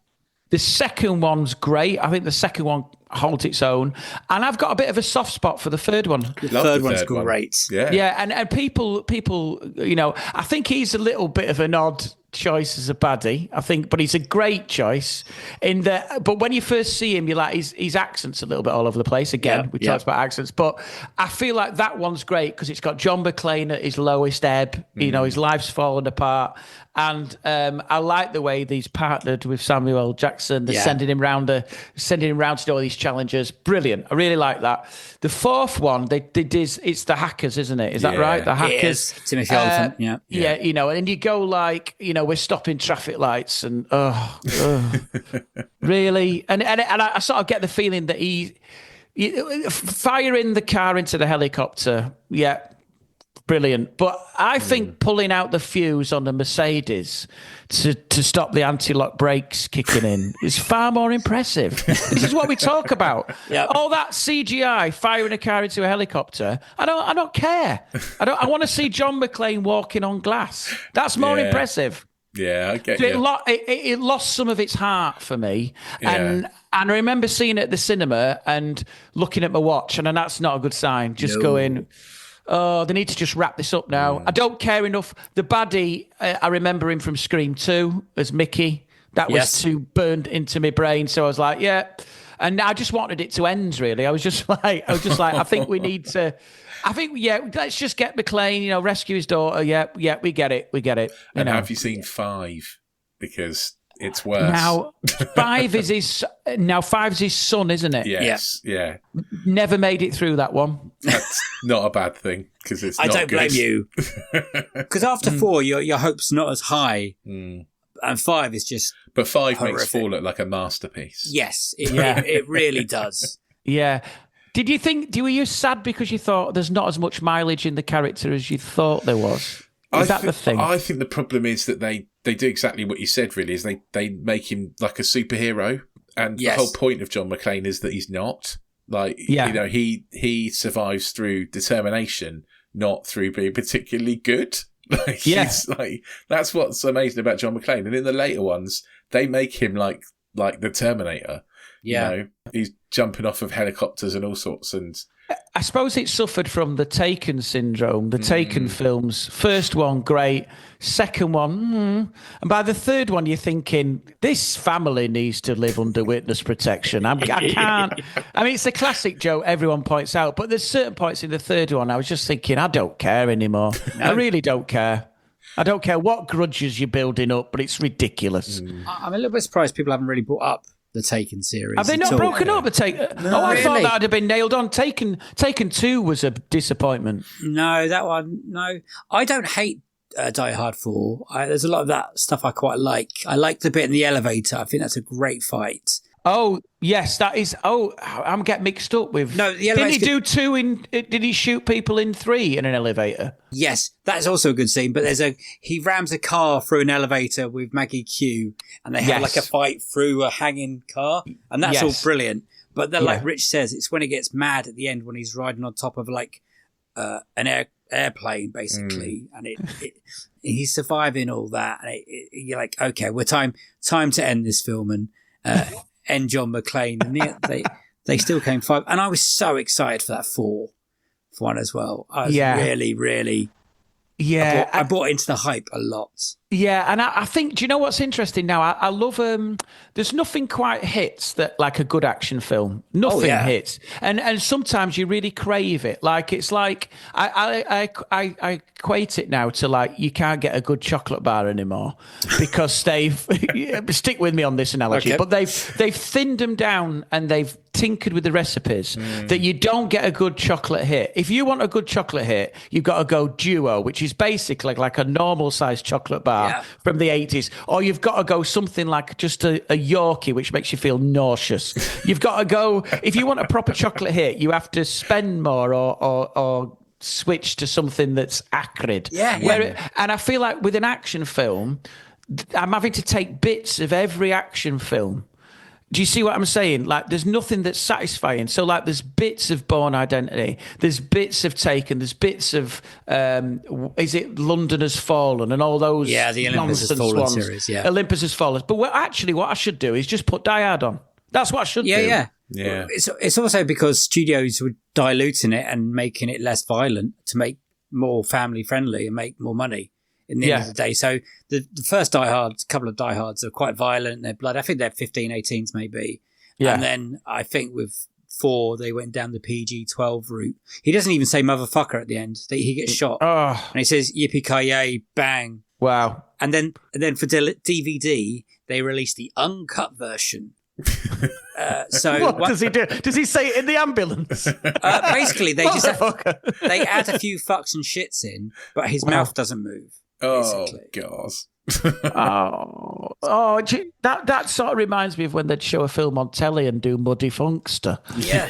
The second one's great. I think the second one holds its own, and I've got a bit of a soft spot for the third one. The third one's great. Yeah, and people, I think he's a little bit of an odd choice as a baddie, I think, but he's a great choice. But when you first see him, you're like, his accent's a little bit all over the place. Again, we talked about accents, but I feel like that one's great because it's got John McClane at his lowest ebb. You know, his life's fallen apart. And I like the way he's partnered with Samuel L. Jackson. They're sending him round to do all these challenges. Brilliant. I really like that. The fourth one, it's the hackers, isn't it? Is that right? The hackers. Timothy Olyphant. Yeah, you know, and you go like, you know, we're stopping traffic lights and really, and I sort of get the feeling that he firing the car into the helicopter. Yeah. Brilliant. But I think pulling out the fuse on the Mercedes to stop the anti-lock brakes kicking in is far more impressive. This is what we talk about. Yep. All that CGI firing a car into a helicopter. I don't care. I want to see John McClane walking on glass. That's more impressive. Yeah, I get it lost some of its heart for me. And I remember seeing it at the cinema and looking at my watch, and that's not a good sign. Just going, oh, they need to just wrap this up now. I don't care enough. The baddie, I remember him from Scream 2 as Mickey. That was too burned into my brain. So I was like, yeah. And I just wanted it to end, really. I was just like, I think we need to... let's just get McClane, you know, rescue his daughter. Yeah, we get it. And have you seen 5? Because it's worse. Now, 5 is his son, isn't it? Yes, yeah. Never made it through that one. That's not a bad thing, because it's not I don't good. blame you. Because after 4, your hope's not as high. And 5 is just But 5 horrific. makes 4 look like a masterpiece. Yes, it really does. Yeah. Were you sad because you thought there's not as much mileage in the character as you thought there was? Is that the thing? I think the problem is that they do exactly what you said, really, is they make him like a superhero. And the whole point of John McClane is that he's not. Like, you know, he survives through determination, not through being particularly good. Like, he's like, that's what's amazing about John McClane. And in the later ones, they make him like the Terminator. Yeah. You know, he's jumping off of helicopters and all sorts. And I suppose it suffered from the Taken syndrome. The Taken films, first one, great. Second one, and by the third one, you're thinking, this family needs to live under witness protection. I can't. I mean, it's a classic joke everyone points out, but there's certain points in the third one I was just thinking, I don't care anymore. No. I really don't care. I don't care what grudges you're building up, but it's ridiculous. I'm a little bit surprised people haven't really brought up the Taken series. Have they not broken up the Taken? No, I thought really? that would have been nailed on. Taken 2 was a disappointment. No, that one, no. I don't hate Die Hard 4. There's a lot of that stuff I quite like. I like the bit in the elevator. I think that's a great fight. Oh, yes, that is... Oh, I'm getting mixed up with... No, the Didn't he elevator... do 2 in... Did he shoot people in 3 in an elevator? Yes, that's also a good scene, but he rams a car through an elevator with Maggie Q, and they have like a fight through a hanging car, and that's all brilliant. But then, like Rich says, it's when he gets mad at the end when he's riding on top of like an airplane, basically, and he's surviving all that, and you're like, okay, we're time to end this film and end John McClane, and they still came 5, and I was so excited for that 4 one as well. I was really, really... Yeah. I bought into the hype a lot. Yeah, and I think, do you know what's interesting now? I love, there's nothing quite hits that like a good action film. Nothing hits. And sometimes you really crave it. Like, it's like, I equate it now to like, you can't get a good chocolate bar anymore because they've, stick with me on this analogy, but they've thinned them down and they've tinkered with the recipes that you don't get a good chocolate hit. If you want a good chocolate hit, you've got to go Duo, which is basically like a normal sized chocolate bar from the 80s, or you've got to go something like just a Yorkie, which makes you feel nauseous. You've got to go, if you want a proper chocolate hit, you have to spend more or switch to something that's acrid. And I feel like with an action film, I'm having to take bits of every action film. Do you see what I'm saying? Like, there's nothing that's satisfying. So, like, there's bits of Bourne Identity, there's bits of Taken, there's bits of, is it London Has Fallen and all those the Olympus Has Fallen series, Olympus Has Fallen. But what I should do is just put Die Hard on. That's what I should do. Yeah. It's also because studios were diluting it and making it less violent to make more family friendly and make more money. in the end of the day. So the first Die Hard, a couple of Die Hards are quite violent. They're blood. I think they're 15, 18s maybe. Yeah. And then I think with 4, they went down the PG-12 route. He doesn't even say motherfucker at the end. He gets shot. And he says yippee-ki-yay, bang. Wow. And then for DVD, they released the uncut version. So what does he do? Does he say it in the ambulance? Basically, they just they add a few fucks and shits in, but his mouth doesn't move. Basically. God. That sort of reminds me of when they'd show a film on telly and do Muddy Funkster. Yeah.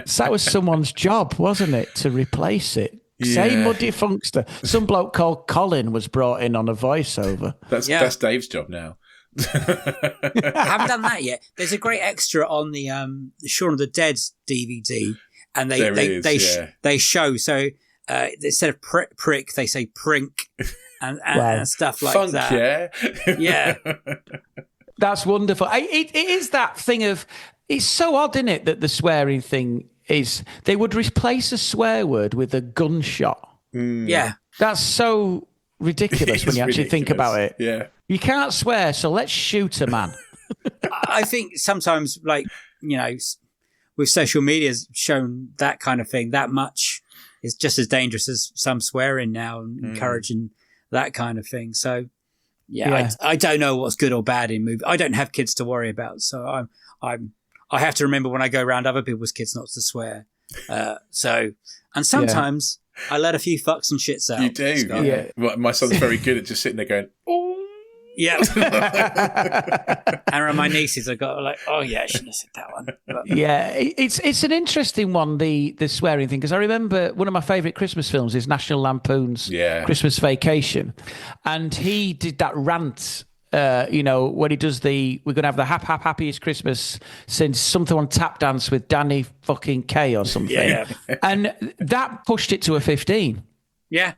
So that was someone's job, wasn't it, to replace it? Say Muddy Funkster. Some bloke called Colin was brought in on a voiceover. That's Dave's job now. I haven't done that yet. There's a great extra on the Shaun of the Dead DVD, and they show. So instead of prick, they say prink and stuff like Funk, that. Yeah. That's wonderful. It is that thing of, it's so odd, isn't it, that the swearing thing is, they would replace a swear word with a gunshot. Yeah. That's so ridiculous when you actually think about it. Yeah. You can't swear, so let's shoot a man. I think sometimes, like, you know, with social media has shown that kind of thing, that much is just as dangerous as some swearing now and encouraging that kind of thing. So, I don't know what's good or bad in movies. I don't have kids to worry about, so I have to remember when I go around other people's kids not to swear. And sometimes I let a few fucks and shits out. You do, Scott. yeah. Well, my son's very good at just sitting there going, oh. Yeah. And around my nieces, I got like, oh yeah, I shouldn't have said that one. But, yeah, it's an interesting one, the swearing thing, because I remember one of my favourite Christmas films is National Lampoon's Christmas Vacation, and he did that rant. When he does we're going to have the happiest Christmas since something on Tap Dance with Danny fucking K or something. Yeah. And that pushed it to a 15. Yeah.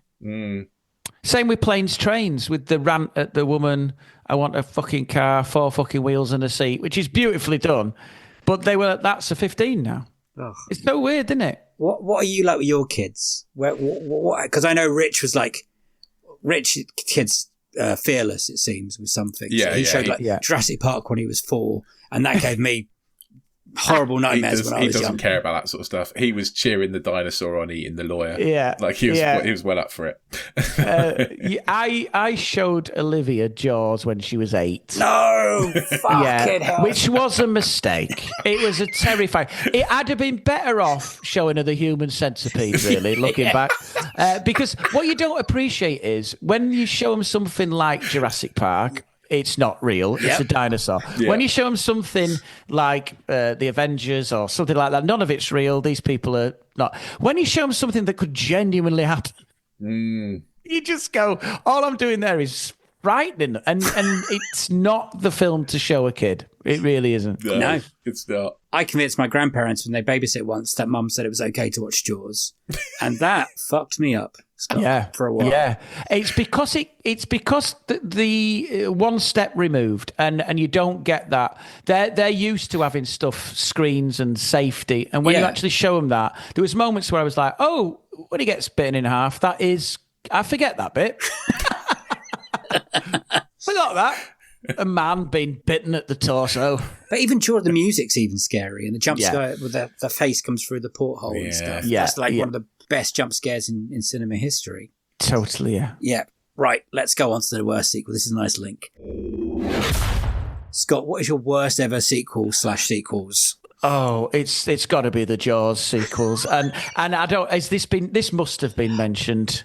Same with Planes, Trains, with the rant at the woman, I want a fucking car, 4 fucking wheels and a seat, which is beautifully done. But that's a 15 now. Ugh. It's so weird, isn't it? What are you like with your kids? Because I know Rich kids... fearless, it seems, with something. Yeah, so he showed Jurassic Park when he was 4, and that gave me horrible nightmares when I was young. He doesn't care about that sort of stuff. He was cheering the dinosaur on eating the lawyer. Yeah, like he was well up for it. I showed Olivia Jaws when she was 8. No, fucking hell. Which was a mistake. It was a terrifying. I'd have been better off showing her the Human Centipede, really, looking back. Because what you don't appreciate is when you show them something like Jurassic Park, it's not real. It's a dinosaur. Yeah. When you show them something like the Avengers or something like that, none of it's real. These people are not. When you show them something that could genuinely happen, you just go, all I'm doing there is frightening. And it's not the film to show a kid. It really isn't. No. It's not. I convinced my grandparents when they babysit once that Mum said it was okay to watch Jaws. And that fucked me up. For a while. Yeah, it's because the one step removed, and you don't get that. They're used to having stuff, screens and safety, and when you actually show them that, there was moments where I was like, oh, when he gets bitten in half, that is, I forget that bit. Forgot that. A man being bitten at the torso. But even the music's even scary, and the jump scare with the face comes through the porthole and stuff. Yeah, that's like one of the best jump scares in cinema history. Totally, yeah. Yeah. Right, let's go on to the worst sequel. This is a nice link. Scott, what is your worst ever sequel/sequels? Oh, it's got to be the Jaws sequels, and I don't. This must have been mentioned.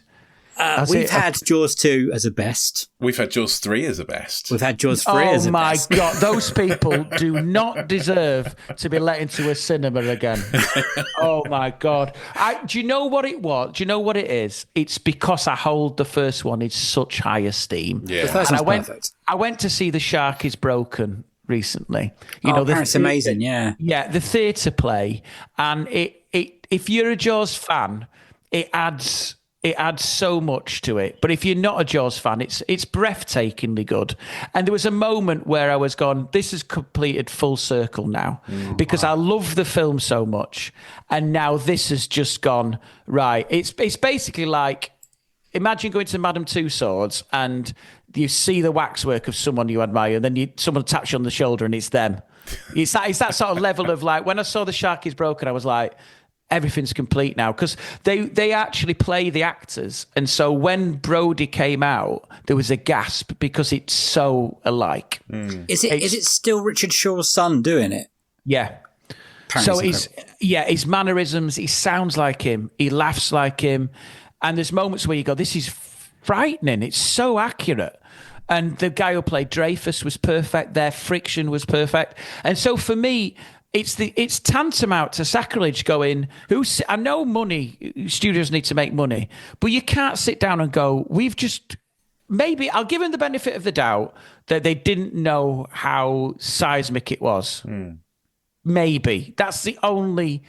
We've had Jaws 2 as a best. We've had Jaws 3 as a best. We've had Jaws 3 as a best. Oh my God, those people do not deserve to be let into a cinema again. Oh my God. Do you know what it was? Do you know what it is? It's because I hold the first one in such high esteem. Yeah. The first one's perfect. I went to see The Shark is Broken recently. It's amazing, yeah. Yeah, the theatre play. And if you're a Jaws fan, it adds so much to it. But if you're not a Jaws fan, it's breathtakingly good. And there was a moment where I was gone, this has completed full circle now, because I love the film so much. And now this has just gone, right. It's basically like imagine going to Madame Tussauds and you see the waxwork of someone you admire, and then someone taps you on the shoulder and it's them. It's that sort of level of like, when I saw The Shark is Broken, I was like, everything's complete now, because they actually play the actors, and so when Brody came out, there was a gasp because it's so alike. Is it still Richard Shaw's son doing it? Yeah. So his mannerisms, he sounds like him, he laughs like him, and there's moments where you go, this is frightening. It's so accurate. And the guy who played Dreyfus was perfect. Their friction was perfect, and so for me, it's tantamount to sacrilege going, I know studios need to make money, but you can't sit down and go, maybe I'll give them the benefit of the doubt that they didn't know how seismic it was. Maybe. That's the only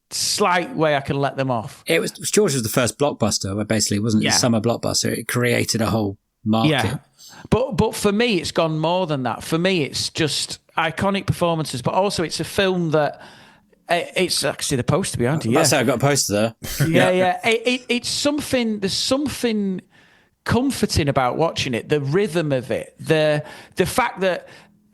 slight way I can let them off. George was the first blockbuster, basically, wasn't it? Yeah. Summer blockbuster. It created a whole market. Yeah. But for me, it's gone more than that. For me, it's just iconic performances, but also it's a film that it's actually the poster behind you. Yeah. That's how I got a poster there. Yeah. It's something. There's something comforting about watching it. The rhythm of it, the fact that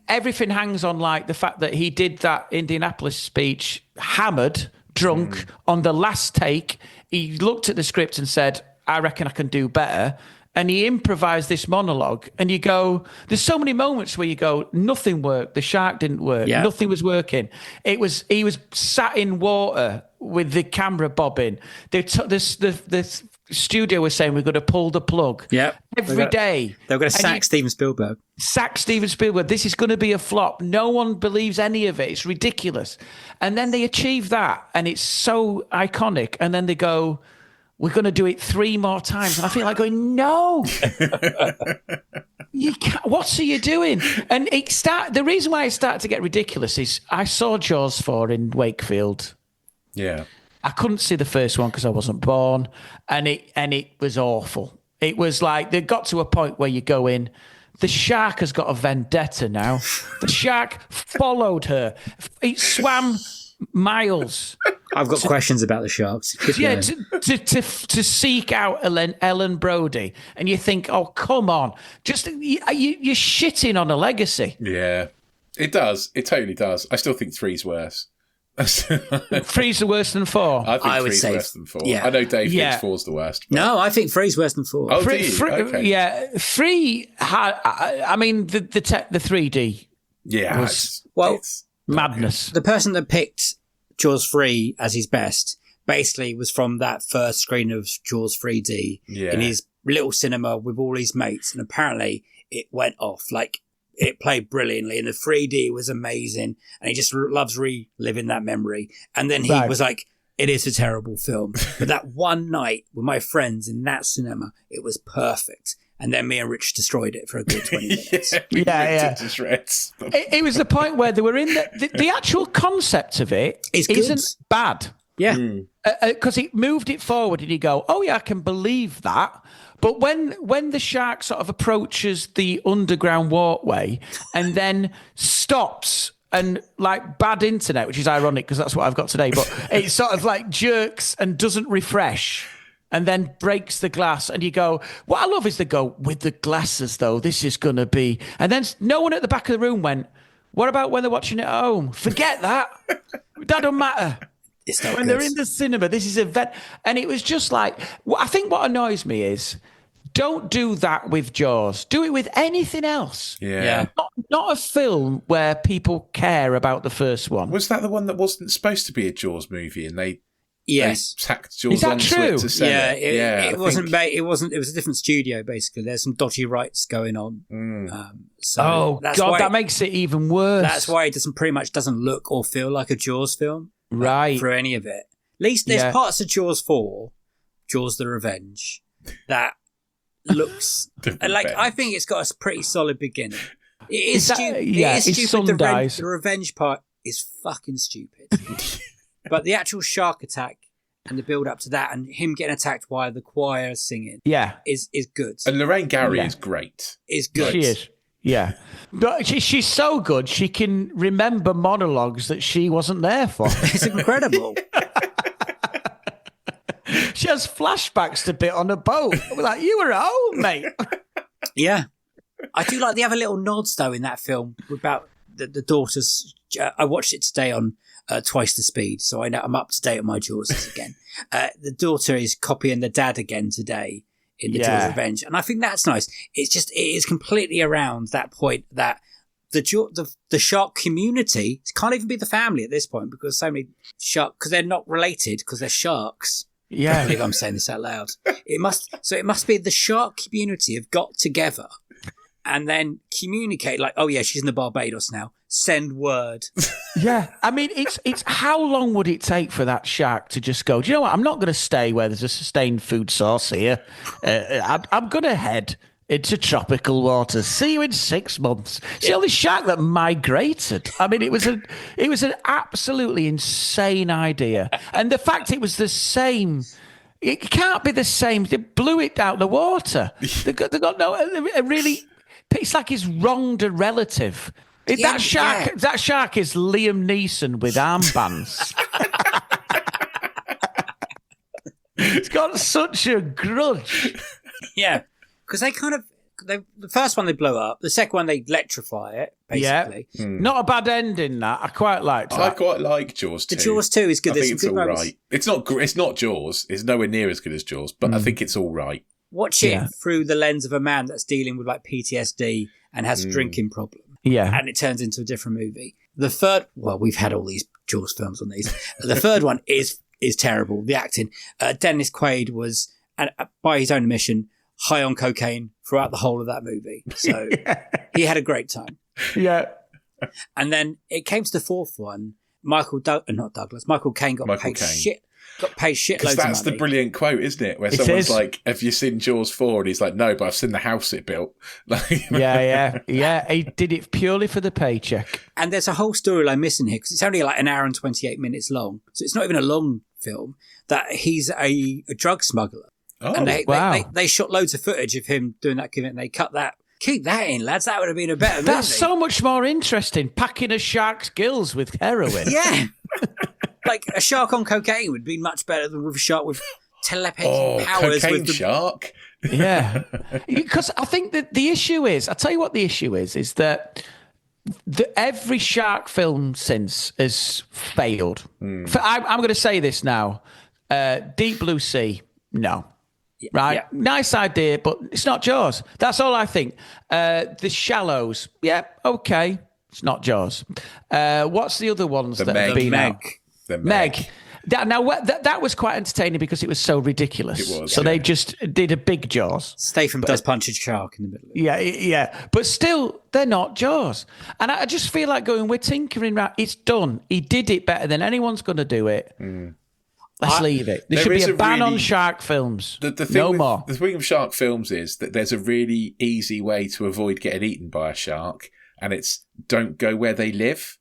everything hangs on, like the fact that he did that Indianapolis speech hammered, drunk on the last take. He looked at the script and said, "I reckon I can do better." And he improvised this monologue, and you go, there's so many moments where you go, nothing worked. The shark didn't work. Yeah. Nothing was working. He was sat in water with the camera bobbing. The studio was saying, we're going to pull the plug. Yeah. Every day. They're going to sack Steven Spielberg. Sack Steven Spielberg. This is going to be a flop. No one believes any of it. It's ridiculous. And then they achieve that, and it's so iconic. And then they go, we're going to do it 3 more times. And I feel like going, no. You can't. What are you doing? And the reason why it started to get ridiculous is I saw Jaws 4 in Wakefield. Yeah. I couldn't see the first one because I wasn't born. And it was awful. It was like, they got to a point where you go in, the shark has got a vendetta now. The shark followed her. It swam miles. I've got questions about the sharks. Yeah, to seek out Ellen Brody, and you think, oh, come on, you're shitting on a legacy. Yeah, it does. It totally does. I still think 3's worse. 3's worse than 4. I think 3's worse than 4. Yeah. I know Dave thinks 4's the worst. But... No, I think 3's worse than 4. Oh, okay. Yeah, 3 had. I mean, the 3D. Yeah, it's madness. The person that picked Jaws 3 as his best basically was from that first screen of Jaws 3D in his little cinema with all his mates, and apparently it went off. Like, it played brilliantly, and the 3D was amazing, and he just loves reliving that memory. And then he was like, it is a terrible film, but that one night with my friends in that cinema, it was perfect. And then me and Rich destroyed it for a good 20 minutes. Yeah. To shreds. It was the point where they were in the actual concept of it isn't bad. Yeah. Because it moved it forward, and you go, oh yeah, I can believe that. But when the shark sort of approaches the underground walkway and then stops, and like bad internet, which is ironic because that's what I've got today, but it sort of like jerks and doesn't refresh, and then breaks the glass, and you go, what I love is they go, with the glasses though, this is going to be, and then no one at the back of the room went, what about when they're watching it at home? Forget that. That don't matter. It's not when good. They're in the cinema, this is event. And it was just like, I think what annoys me is, don't do that with Jaws. Do it with anything else. Yeah. Not a film where people care about the first one. Was that the one that wasn't supposed to be a Jaws movie, and they tacked Jaws Is that onto true? it to sell it wasn't. It wasn't. It was a different studio. Basically, there's some dodgy rights going on. That makes it even worse. That's why it doesn't look or feel like a Jaws film, right? For any of it. At least there's parts of Jaws 4, Jaws: The Revenge, that looks like, I think it's got a pretty solid beginning. It is stupid. Yeah, it is his stupid. son dies. The revenge part is fucking stupid. But the actual shark attack and the build up to that, and him getting attacked while the choir is singing, is good. And Lorraine Gary is great. Is good. She is. Yeah. But she's so good, she can remember monologues that she wasn't there for. It's incredible. She has flashbacks to bit on a boat. We're like, you were at home, mate. Yeah. I do like the other little nods, though, in that film about the daughters. I watched it today on twice the speed, so I know I'm up to date on my Jaws again. The daughter is copying the dad again today in the Jaws Revenge, and I think that's nice. It is completely around that point that the shark community can't even be the family at this point because so many because they're not related because they're sharks. Yeah, I believe I'm saying this out loud. It must be the shark community have got together and then communicate like, oh yeah, she's in the Barbados now. Send word. Yeah, I mean, it's how long would it take for that shark to just go, do you know what? I'm not going to stay where there's a sustained food source here. I'm going to head into tropical waters. See you in 6 months. It's the only shark that migrated. I mean, it was an absolutely insane idea, and the fact it was the same. It can't be the same. They blew it out the water. They got no really. It's like he's wronged a relative. That shark is Liam Neeson with armbands. It's got such a grudge. Yeah, because the first one they blow up, the second one they electrify it, basically. Yeah. Not a bad ending, that. I quite liked that. I quite like Jaws 2. The Jaws 2 is good. I think it's all right. It's not Jaws. It's nowhere near as good as Jaws, but I think it's all right. Watch it through the lens of a man that's dealing with like PTSD and has a drinking problem. Yeah. And it turns into a different movie. The third, well, we've had all these Jaws films on these. The third one is terrible. The acting. Dennis Quaid was, by his own admission, high on cocaine throughout the whole of that movie. So he had a great time. Yeah. And then it came to the fourth one. Michael Caine got paid shitloads of money. That's the brilliant quote, isn't it? Where someone's like, have you seen Jaws 4? And he's like, no, but I've seen the house it built. Yeah. He did it purely for the paycheck. And there's a whole storyline missing here because it's only like an hour and 28 minutes long. So it's not even a long film. That he's a drug smuggler. Oh, and wow. They shot loads of footage of him doing that gimmick and they cut that. Keep that in, lads. That would have been a better movie. That's so much more interesting. Packing a shark's gills with heroin. Yeah. Like a shark on cocaine would be much better than with a shark with telepathic powers. Cocaine shark. Yeah. Because I think that the issue is, I'll tell you what the issue is that every shark film since has failed. I'm going to say this now. Deep Blue Sea, no. Right? Yeah. Nice idea, but it's not Jaws. That's all I think. The Shallows, okay. It's not Jaws. What's the other ones that have been out? The Meg. That was quite entertaining because it was so ridiculous. It was. So they just did a big Jaws. Statham does punch a shark in the middle of it. Yeah. But still, they're not Jaws. And I just feel like we're tinkering around. It's done. He did it better than anyone's going to do it. Let's leave it. There should be a ban on shark films. No more. The thing with shark films is that there's a really easy way to avoid getting eaten by a shark, and it's don't go where they live.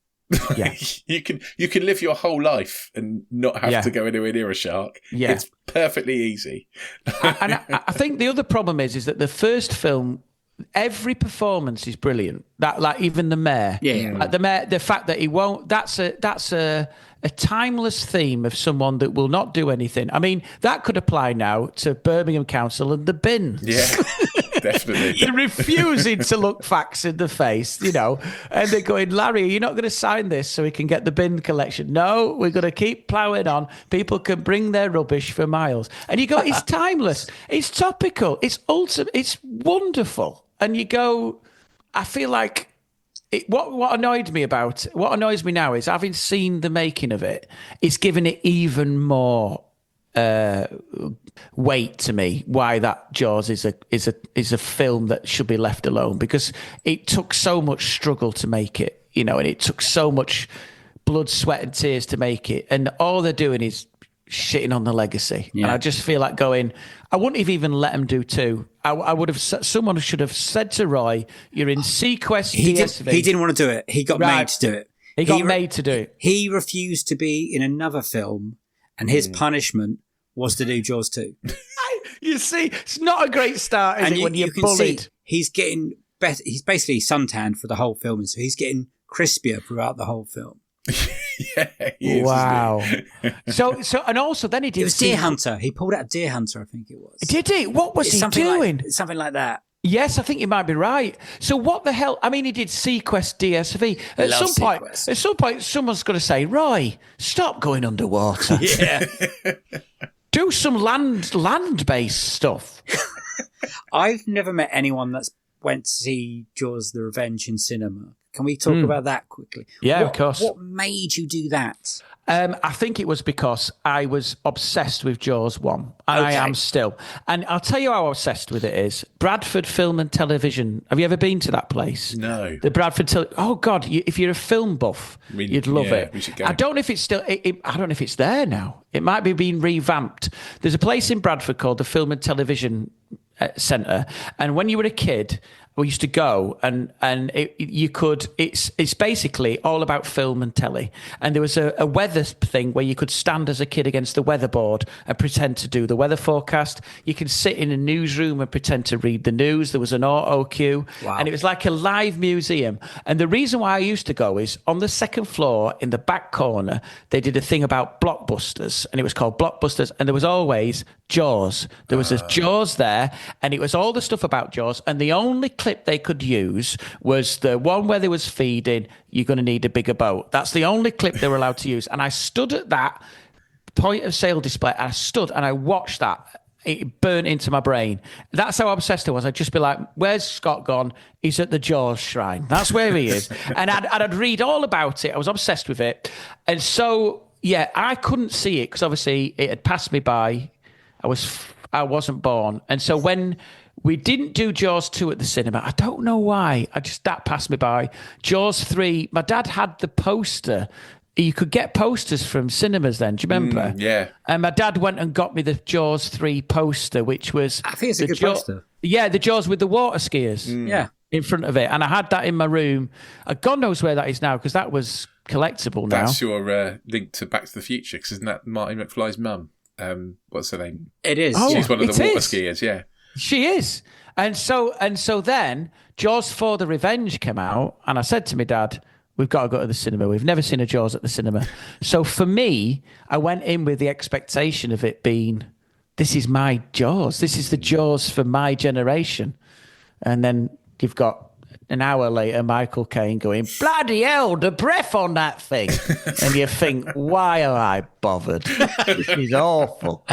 Yeah. you can live your whole life and not have to go anywhere near a shark. Yeah. It's perfectly easy. And I think the other problem is that the first film, every performance is brilliant. That, like, even the mayor. Yeah. Like the mayor, the fact that he won't. That's a timeless theme of someone that will not do anything. I mean, that could apply now to Birmingham Council and the bin. Yeah. Definitely. They're refusing to look facts in the face, and they're going, Larry, are you not going to sign this so we can get the bin collection? No, we're going to keep ploughing on. People can bring their rubbish for miles. And you go, it's timeless. It's topical. It's ultimate. It's wonderful. And you go, I feel like what annoys me now is having seen the making of it, it's given it even more weight to me why that Jaws is a film that should be left alone, because it took so much struggle to make it, and it took so much blood, sweat and tears to make it, and all they're doing is shitting on the legacy. And I just feel like going, I wouldn't have even let him do 2. I would have, someone should have said to Roy, you're in Sequest DSV. He didn't want to do it. He got made to do it. He got made to do it. He refused to be in another film, and his punishment was to do Jaws 2. You see, it's not a great start, is it, when you're bullied? He's getting better. He's basically suntanned for the whole film, so he's getting crispier throughout the whole film. He is, wow. isn't he? so and also then he did. It was Deer Hunter. He pulled out Deer Hunter, I think it was. Did he? What was he doing? Something like that. Yes, I think you might be right. So what the hell? I mean, he did Sequest DSV. At some point, someone's going to say, "Roy, stop going underwater. Yeah, do some land-based stuff." I've never met anyone that's went to see Jaws: The Revenge in cinema. Can we talk about that quickly? Yeah, of course. What made you do that? I think it was because I was obsessed with Jaws 1, and I am still. And I'll tell you how obsessed with it is. Bradford Film and Television. Have you ever been to that place? No. The Bradford Oh, God, if you're a film buff, you'd love it. We should go. I don't know if it's still... I don't know if it's there now. It might be being revamped. There's a place in Bradford called the Film and Television Centre, and when you were a kid... We used to go and it's basically all about film and telly. And there was a weather thing where you could stand as a kid against the weatherboard and pretend to do the weather forecast. You can sit in a newsroom and pretend to read the news. There was an auto cue. Wow. And it was like a live museum. And the reason why I used to go is on the second floor in the back corner, they did a thing about blockbusters, and it was called Blockbusters. And there was always Jaws. There was a Jaws there, and it was all the stuff about Jaws. And the only clip they could use was the one where they was feeding, "You're going to need a bigger boat." That's the only clip they were allowed to use. And I stood at that point of sale display. I stood and I watched that. It burnt into my brain. That's how obsessed I was. I'd just be like, "Where's Scott gone? He's at the Jaws shrine. That's where he is." And I'd read all about it. I was obsessed with it. And so, yeah, I couldn't see it because obviously it had passed me by. I wasn't born. And so when we didn't do Jaws 2 at the cinema, I don't know why. That passed me by. Jaws 3, my dad had the poster. You could get posters from cinemas then. Do you remember? Yeah. And my dad went and got me the Jaws 3 poster, which was... I think it's a good poster. Yeah, the Jaws with the water skiers. Yeah. In front of it. And I had that in my room. God knows where that is now, because that was collectible now. That's your link to Back to the Future, because isn't that Marty McFly's mum? What's her name? It is. Oh, she's one of the water skiers, yeah. She is. And so then Jaws 4 The Revenge came out, and I said to my dad, "We've got to go to the cinema. We've never seen a Jaws at the cinema." So for me, I went in with the expectation of it being, this is my Jaws. This is the Jaws for my generation. And then you've got an hour later, Michael Caine going, "Bloody hell, the breath on that thing." And you think, why am I bothered? This is awful.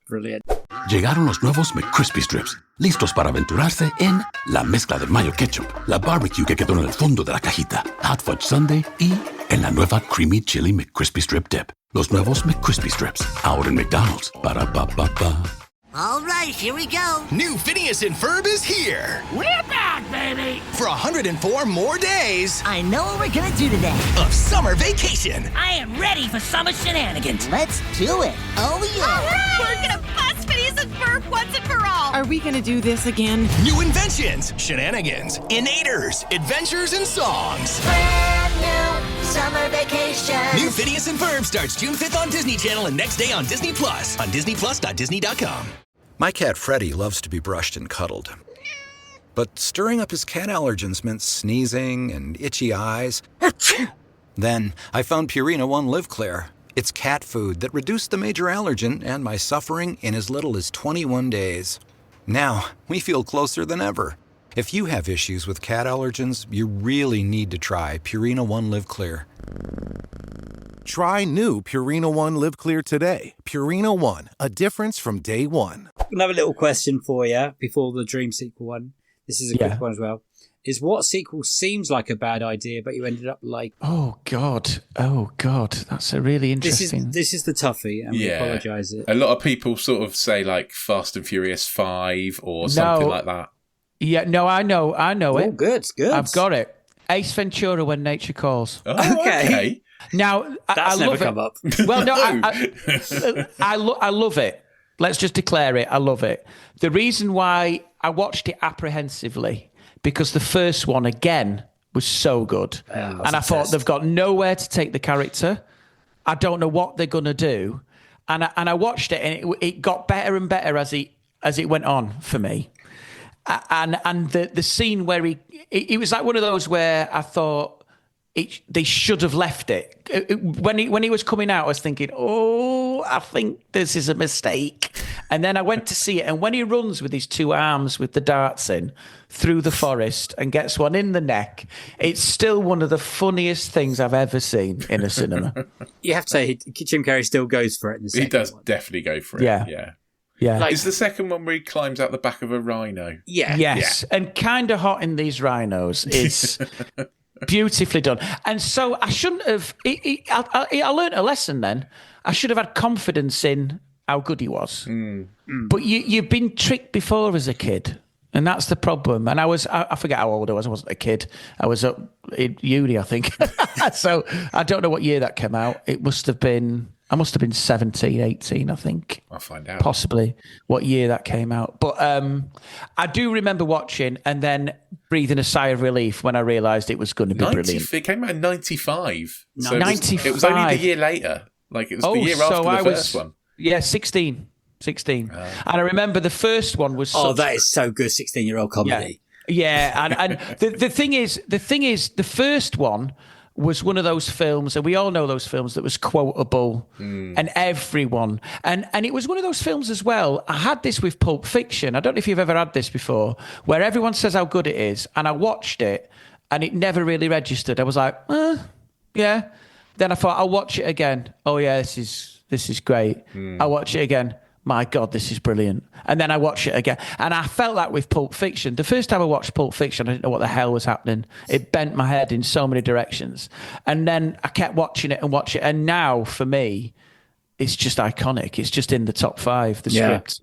Brilliant. Llegaron los nuevos McCrispy Strips, listos para aventurarse en la mezcla del mayo ketchup, la barbecue que quedó en el fondo de la cajita, Hot Fudge Sundae y en la nueva Creamy Chili McCrispy Strip Dip. Los nuevos McCrispy Strips, ahora en McDonald's. Para pa pa pa. All right, here we go. New Phineas and Ferb is here. We're back, baby. For 104 more days. I know what we're gonna do today. Of summer vacation. I am ready for summer shenanigans. Let's do it. Oh, yeah. All right. We're gonna bust Phineas and Ferb once and for all. Are we gonna do this again? New inventions, shenanigans, innators, adventures, and songs. Brand new summer vacation. New Phineas and Ferb starts June 5th on Disney Channel and next day on Disney Plus. On DisneyPlus.Disney.com. My cat Freddie loves to be brushed and cuddled. But stirring up his cat allergens meant sneezing and itchy eyes. Then I found Purina One Live Clear. It's cat food that reduced the major allergen and my suffering in as little as 21 days. Now, we feel closer than ever. If you have issues with cat allergens, you really need to try Purina One Live Clear. Try new Purina One Live Clear today. Purina One, a difference from day one. Another little question for you before the Dream sequel one. This is a quick one as well. Is what sequel seems like a bad idea, but you ended up like... Oh, God. That's a really interesting... This is the toughie, and we apologise. A lot of people sort of say like Fast and Furious 5 or something like that. Yeah, no, I know it. Oh, good. I've got it. Ace Ventura, When Nature Calls. Oh, okay. Now, that's I never love come it. up. Well, no, I love it. Let's just declare it. I love it. The reason why I watched it apprehensively, because the first one, again, was so good. And I thought they've got nowhere to take the character. I don't know what they're going to do. And I watched it, and it got better and better as it went on for me. And the scene where he was like one of those where I thought, they should have left it. When he was coming out, I was thinking, I think this is a mistake. And then I went to see it, and when he runs with his two arms with the darts in through the forest and gets one in the neck, it's still one of the funniest things I've ever seen in a cinema. You have to say, Jim Carrey still goes for it in the second He does one. definitely go for it. Yeah. Is the second one where he climbs out the back of a rhino? Yeah. Yes, Yeah. and kind of hot in these rhinos is beautifully done. And so I shouldn't have... I learned a lesson then. I should have had confidence in how good he was. But you've been tricked before as a kid, and that's the problem. And I forget how old I was. I wasn't a kid. I was at uni, I think. So I don't know what year that came out. I must have been 17, 18, I think. I'll find out. Possibly what year that came out. But I do remember watching and then breathing a sigh of relief when I realised it was going to be brilliant. It came out in 95. So 95. It was only the year later. Like, it was the year after the first one. Yeah, 16. And I remember the first one was... that is so good, 16-year-old comedy. Yeah, and the thing is, the first one was one of those films, and we all know those films, that was quotable, and everyone. And it was one of those films as well. I had this with Pulp Fiction. I don't know if you've ever had this before, where everyone says how good it is, and I watched it, and it never really registered. I was like, yeah. Then I thought, I'll watch it again. Oh, yeah, this is great. I'll watch it again. My God, this is brilliant. And then I watch it again. And I felt that with Pulp Fiction. The first time I watched Pulp Fiction, I didn't know what the hell was happening. It bent my head in so many directions. And then I kept watching it. And now, for me, it's just iconic. It's just in the top 5, the script.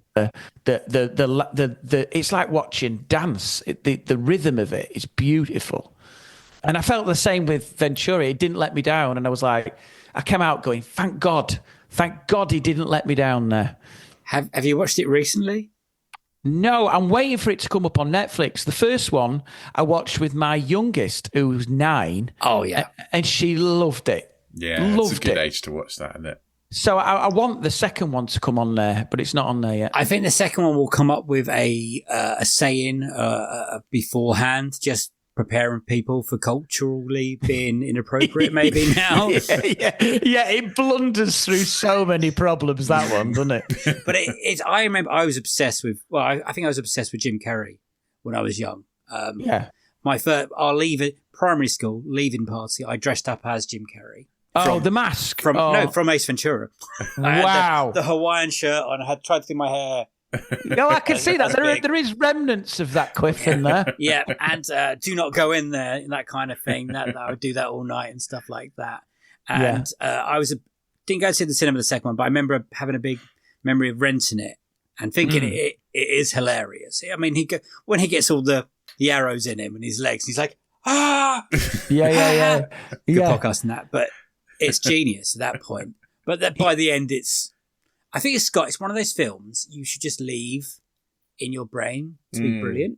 It's like watching dance. The rhythm of it is beautiful. And I felt the same with Ventura. It didn't let me down. And I was like, I came out going, thank God he didn't let me down there. Have you watched it recently? No, I'm waiting for it to come up on Netflix. The first one I watched with my youngest, who was 9. Oh, yeah. And she loved it. Yeah, it's a good age to watch that, isn't it? So I want the second one to come on there, but it's not on there yet. I think the second one will come up with a saying beforehand, just preparing people for culturally being inappropriate maybe now. Yeah, it blunders through so many problems, that one, doesn't it? But I remember I was obsessed with, I think I was obsessed with Jim Carrey when I was young. Our primary school leaving party, I dressed up as Jim Carrey. The mask? From Ace Ventura. Wow. The Hawaiian shirt on, I had tried to do my hair. No, I can see that. There is remnants of that quiff in there. Yeah, and do not go in there, that kind of thing. That I would do that all night and stuff like that. And didn't go to see the cinema the second one, but I remember having a big memory of renting it and thinking it is hilarious. I mean, when he gets all the arrows in him and his legs, he's like, Yeah. Good podcast and that, but it's genius at that point. But then by the end, I think it's one of those films you should just leave in your brain to be brilliant.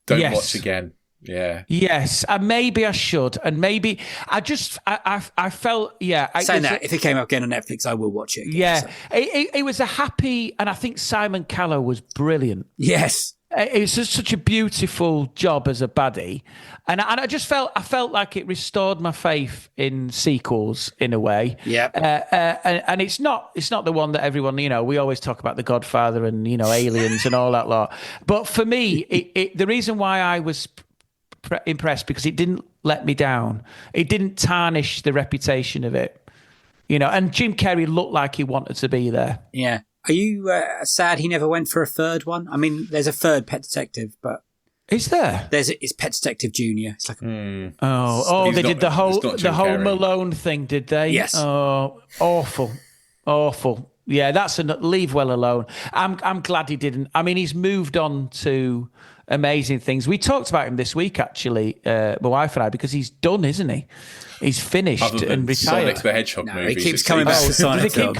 Don't watch again. Yeah. Yes, and maybe I should, and maybe I felt Saying that, if it came up again on Netflix, I will watch it again, Yeah, so. It was a happy, and I think Simon Callow was brilliant. Yes. It was just such a beautiful job as a baddie, and I just felt like it restored my faith in sequels in a way. Yeah, and it's not the one that everyone, we always talk about The Godfather and Aliens and all that lot. But for me, the reason why I was impressed, because it didn't let me down. It didn't tarnish the reputation of it, And Jim Carrey looked like he wanted to be there. Yeah. Are you sad he never went for a third one? I mean, there's a third Pet Detective, but is there? It's Pet Detective Junior. It's like they did the whole Malone thing, did they? Yes. Oh, awful. Yeah, that's leave well alone. I'm glad he didn't. I mean, he's moved on to amazing things. We talked about him this week, actually, my wife and I, because he's done, isn't he? He's finished and retired. Sonic the Hedgehog movie. He keeps coming back to Sonic films.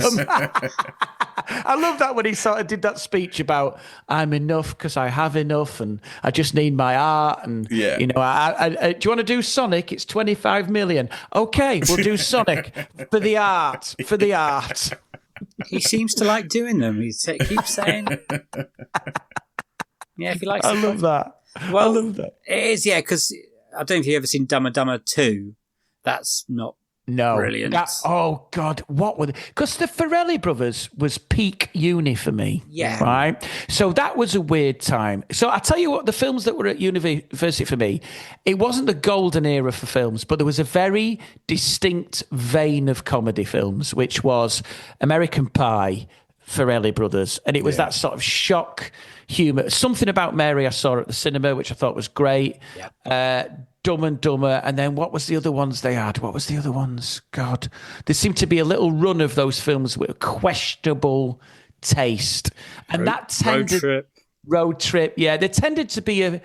I love that when he sort of did that speech about I'm enough because I have enough and I just need my art and do you want to do Sonic? It's 25 million. Okay, we'll do Sonic for the art. He seems to like doing them. He keeps saying, if he likes. I love that. Well, I love that. It is, because I don't know if you've ever seen Dumb and Dumber 2. That's not No. brilliant. Oh, God. What were they? Because the Farrelly brothers was peak uni for me. Yeah. Right? So that was a weird time. So I tell you what, the films that were at university for me, it wasn't the golden era for films, but there was a very distinct vein of comedy films, which was American Pie, Farrelly brothers. And it was that sort of shock humour. Something About Mary I saw at the cinema, which I thought was great. Dumb and Dumber, and then what was the other ones they had? What was the other ones? God, there seemed to be a little run of those films with questionable taste, and that tended Road Trip. Yeah, there tended to be a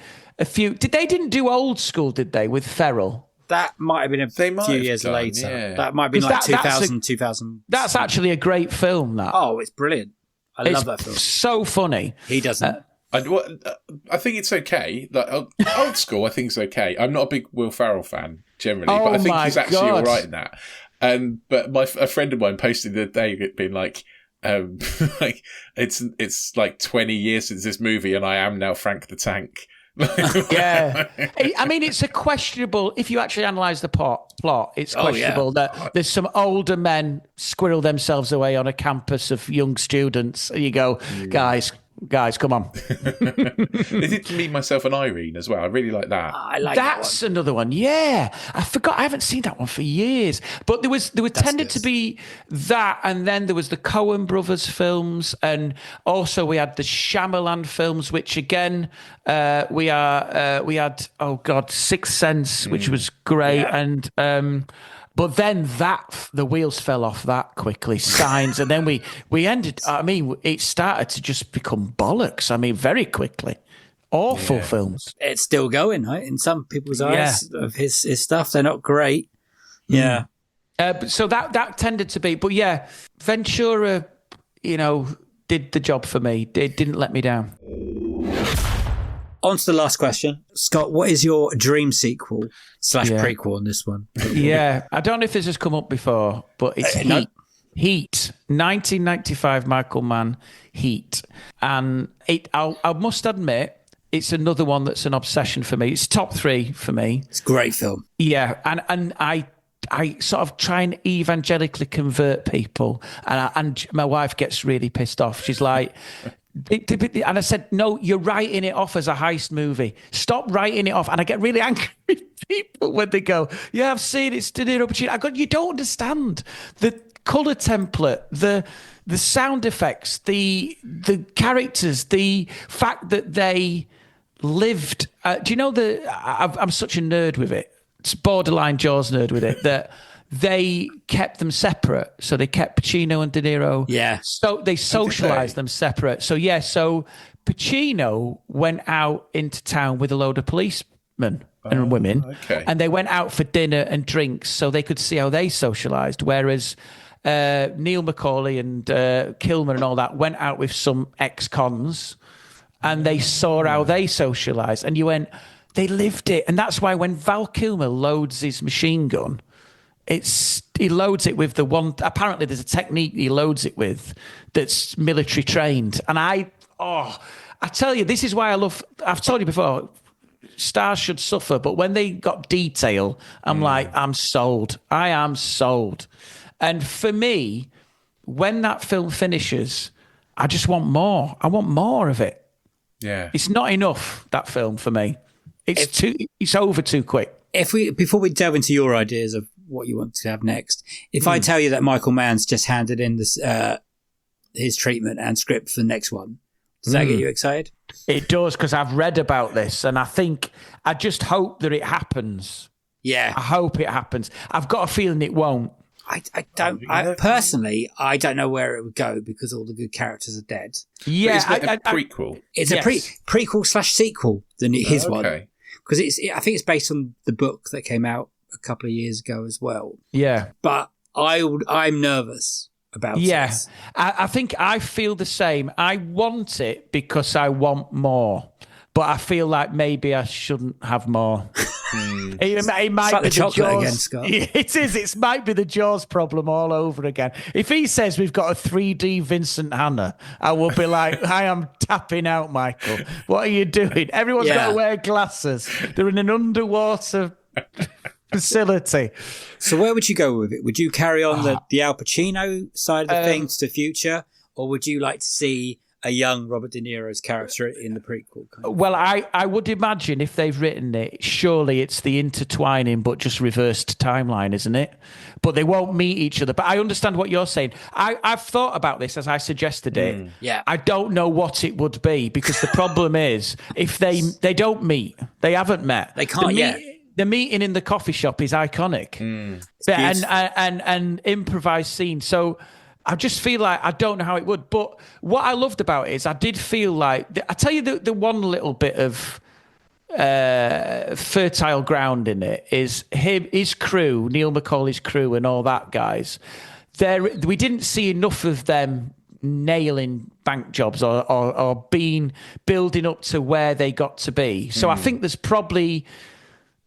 few. They didn't do Old School, did they? With Ferrell. That might have been a few years later. Yeah. That might be like 2000. That's actually a great film. That. Oh, it's brilliant. I love that film. So funny. He doesn't. I think it's okay. Like Old School, I think it's okay. I'm not a big Will Ferrell fan generally, but I think he's actually all right in that. But a friend of mine posted the other day, being like, like it's like 20 years since this movie, and I am now Frank the Tank. Yeah, I mean, it's a questionable. If you actually analyse the plot, it's questionable that there's some older men squirrel themselves away on a campus of young students, and you go, Guys, come on. They did Me, Myself and Irene as well. I really like that. I like That's another one. Yeah. I forgot. I haven't seen that one for years. But there tended to be that, and then there was the Coen brothers films, and also we had the Shyamalan films, which again, we had, Sixth Sense, which was great, and but then the wheels fell off that quickly. Signs, and then we ended. I mean, it started to just become bollocks. I mean, very quickly. Awful films. It's still going, right? In some people's eyes of his stuff, they're not great. Yeah. So that tended to be, but yeah, Ventura, did the job for me. It didn't let me down. On to the last question. Scott, what is your dream sequel / prequel on this one? Yeah, I don't know if this has come up before, but it's Heat. 1995 Michael Mann, Heat. And I must admit, it's another one that's an obsession for me. It's top 3 for me. It's a great film. Yeah, and I sort of try and evangelically convert people, and my wife gets really pissed off. She's like... And I said, no, you're writing it off as a heist movie. Stop writing it off. And I get really angry with people when they go, yeah, I've seen it, it's De Niro, Pacino. I go, you don't understand the colour template, the sound effects, the characters, the fact that they lived. Do you know I'm such a nerd with it. It's borderline Jaws nerd with it, that they kept them separate. So they kept Pacino and De Niro. Yeah. So they socialized them separate. So Pacino went out into town with a load of policemen and women. Okay. And they went out for dinner and drinks so they could see how they socialized. Whereas Neil McCauley and Kilmer and all that went out with some ex-cons and they saw how they socialized. And you went, they lived it. And that's why when Val Kilmer loads his machine gun, he loads it with the one. Apparently, there's a technique he loads it with that's military trained. And I tell you, this is why I love. I've told you before, stars should suffer, but when they got detail, I'm like, I'm sold. I am sold. And for me, when that film finishes, I just want more. I want more of it. Yeah, it's not enough, that film for me. It's over too quick. Before we delve into your ideas of what you want to have next, if I tell you that Michael Mann's just handed in this his treatment and script for the next one, does that get you excited? It does, because I've read about this, and I just hope that it happens. Yeah, I hope it happens. I've got a feeling it won't. Personally, I don't know where it would go because all the good characters are dead. Yeah, it's a prequel. It's a prequel / sequel than his one, because I think it's based on the book that came out a couple of years ago as well. Yeah, but I'm nervous about this. I think I feel the same. I want it because I want more, but I feel like maybe I shouldn't have more. It might like be the chocolate Jaws. again, Scott. It is. It might be the Jaws problem all over again. If he says we've got a 3D Vincent Hanna, I will be like, I am tapping out, Michael. What are you doing? Everyone's got to wear glasses. They're in an underwater facility. So where would you go with it? Would you carry on the Al Pacino side of the things to future, or would you like to see a young Robert De Niro's character in the prequel? Well, I would imagine if they've written it, surely it's the intertwining but just reversed timeline, isn't it? But they won't meet each other. But I understand what you're saying. I've thought about this as I suggested it. Yeah. I don't know what it would be, because the problem is if they don't meet, they haven't met. They can't yet. The meeting in the coffee shop is iconic. And improvised scene. So I just feel like I don't know how it would. But what I loved about it is I did feel like... I tell you the one little bit of fertile ground in it is his crew, Neil McCauley's crew and all that guys. We didn't see enough of them nailing bank jobs or building up to where they got to be. So I think there's probably...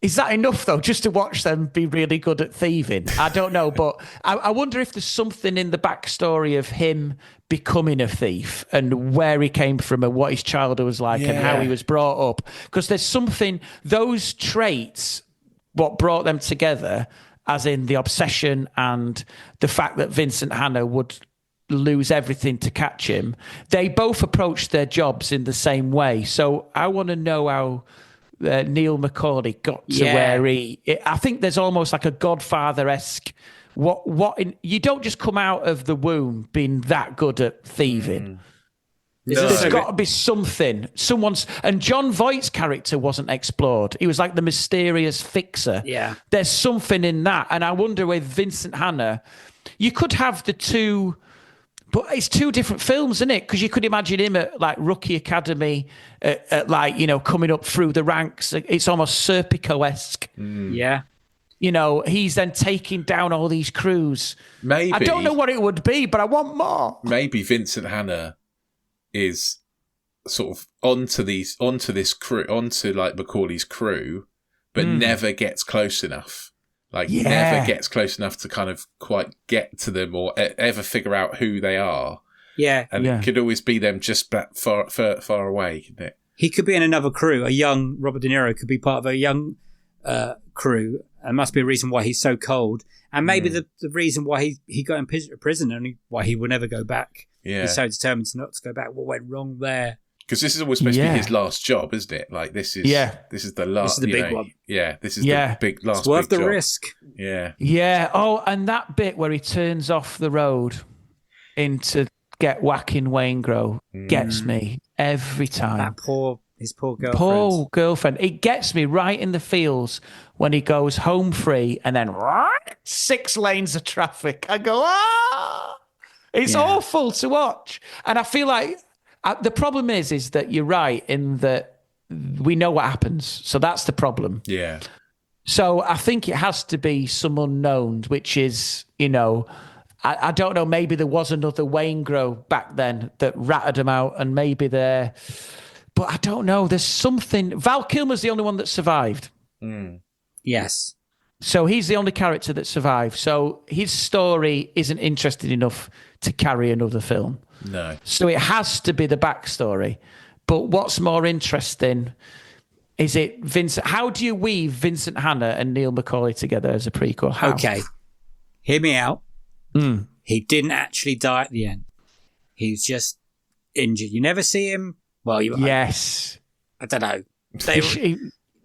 Is that enough, though, just to watch them be really good at thieving? I don't know, but I wonder if there's something in the backstory of him becoming a thief and where he came from and what his childhood was like and how he was brought up. Because there's something, those traits, what brought them together, as in the obsession and the fact that Vincent Hanna would lose everything to catch him, they both approached their jobs in the same way. So I want to know how... Neil McCauley got to where I think there's almost like a Godfather-esque. You don't just come out of the womb being that good at thieving. There's got to be something. And John Voight's character wasn't explored. He was like the mysterious fixer. Yeah, there's something in that, and I wonder with Vincent Hanna, you could have the two. But it's two different films, isn't it? Because you could imagine him at like Rookie Academy, at like, coming up through the ranks. It's almost Serpico-esque. Yeah. He's then taking down all these crews. Maybe. I don't know what it would be, but I want more. Maybe Vincent Hanna is sort of onto this crew, onto like Macaulay's crew, but never gets close enough. Never gets close enough to kind of quite get to them or ever figure out who they are. Yeah. And it could always be them just far away, couldn't it? He could be in another crew. A young Robert De Niro could be part of a young crew. There must be a reason why he's so cold. And maybe the reason why he got in prison and why he will never go back. Yeah. He's so determined not to go back. What went wrong there? Because this is always supposed to be his last job, isn't it? Like this is the last. This is the big one. Yeah, this is the big last. It's worth big the job. risk. Yeah. Yeah. Oh, and that bit where he turns off the road into get whacking Waingro gets me every time. His poor girlfriend. Poor girlfriend. It gets me right in the feels when he goes home free and then 6 lanes of traffic. I go, it's awful to watch, and I feel like. The problem is that you're right in that we know what happens. So that's the problem. Yeah. So I think it has to be some unknown, which is, I don't know, maybe there was another Waingro back then that ratted him out and maybe there. But I don't know. There's something. Val Kilmer's the only one that survived. Yes. So he's the only character that survived. So his story isn't interesting enough to carry another film. No. So it has to be the backstory. But what's more interesting is it Vincent. How do you weave Vincent Hanna and Neil McCauley together as a prequel? How? Okay. Hear me out. He didn't actually die at the end. He was just injured. You never see him. Well, yes. I don't know.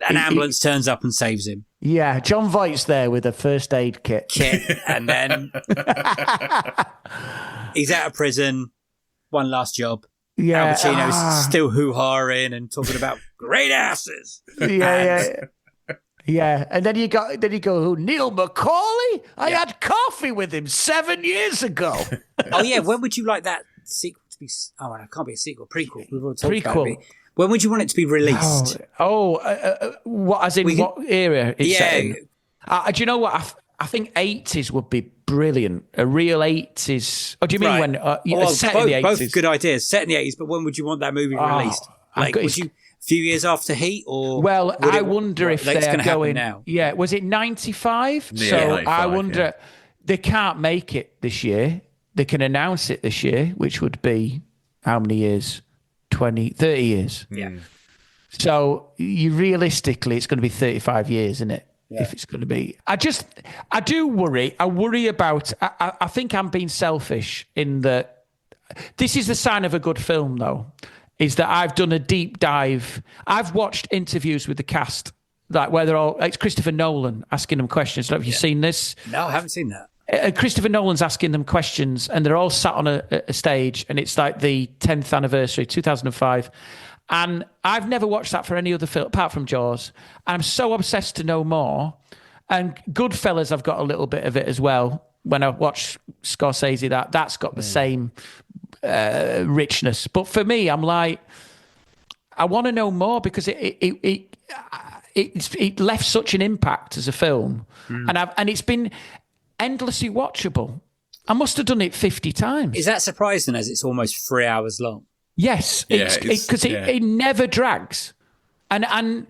An ambulance turns up and saves him. Yeah, John Voight's there with a first aid kit. And then he's out of prison. One last job. Yeah. Al Pacino's still hoo-hawing and talking about great asses. Yeah. And then you go, who? Neil McCauley? I had coffee with him 7 years ago. Oh, yeah. When would you like that sequel to be? Oh, it can't be a sequel. Prequel. We've already talked Prequel. about it. When would you want it to be released? What? As in what era? It's set in? Do you know what? I think 80s would be brilliant. A real 80s. Oh, do you mean when set in the 80s? Both good ideas. Set in the 80s, but when would you want that movie released? Would you a few years after Heat, or? Well, I wonder if they're going now. Yeah, was it 95? Yeah, so 95, I wonder. They can't make it this year. They can announce it this year, which would be how many years? 20, 30 years. Yeah. So realistically, it's going to be 35 years, isn't it? if it's going to be. I do worry. I worry about. I think I'm being selfish in that. This is the sign of a good film, though, is that I've done a deep dive. I've watched interviews with the cast, like where they're all. It's Christopher Nolan asking them questions. Have you seen this? No, I haven't seen that. Christopher Nolan's asking them questions, and they're all sat on a stage, and it's like the 10th anniversary, 2005. And I've never watched that for any other film, apart from Jaws. I'm so obsessed to know more. And Goodfellas, I've got a little bit of it as well. When I watch Scorsese, that's got the same richness. But for me, I'm like, I want to know more because it left such an impact as a film. And it's been endlessly watchable. I must have done it 50 times. Is that surprising as it's almost 3 hours long? Yes, because it never drags. And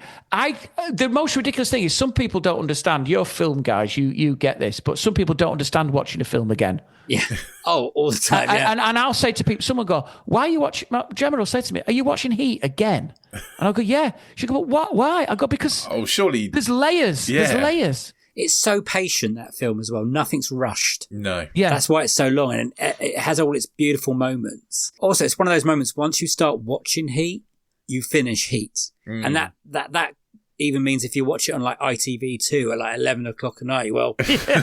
the most ridiculous thing is some people don't understand. You're film guys, you get this, but some people don't understand watching a film again. Yeah. Oh, all the time. Yeah. And I'll say to people, someone go, "Why are you watching?" Gemma will say to me, "Are you watching Heat again?" And I'll go, "Yeah." She go, "What? Why?" I go, "Because surely there's layers. Yeah. There's layers." It's so patient, that film, as well. Nothing's rushed. No. Yeah. That's why it's so long, and it has all its beautiful moments. Also, it's one of those moments, once you start watching Heat, you finish Heat. And that even means if you watch it on like ITV2 at like 11 o'clock at night, well,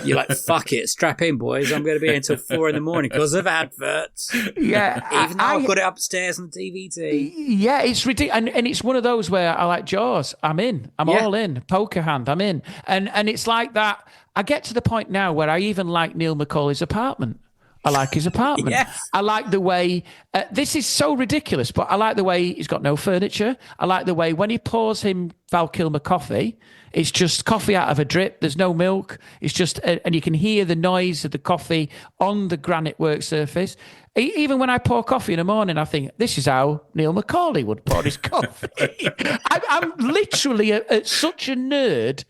you're like, fuck it, strap in, boys. I'm going to be here until 4 a.m. because of adverts. Yeah. Even though I've got it upstairs on DVD. Yeah, it's ridiculous. And it's one of those where I like Jaws. I'm in. I'm all in. Poker hand, I'm in. And it's like that. I get to the point now where I even like Neil McCauley's apartment. I like his apartment. Yes. I like the way, this is so ridiculous, but I like the way he's got no furniture. I like the way when he pours him Val Kilmer coffee, it's just coffee out of a drip. There's no milk. It's just, and you can hear the noise of the coffee on the granite work surface. Even when I pour coffee in the morning, I think, this is how Neil McCauley would pour his coffee. I'm literally such a nerd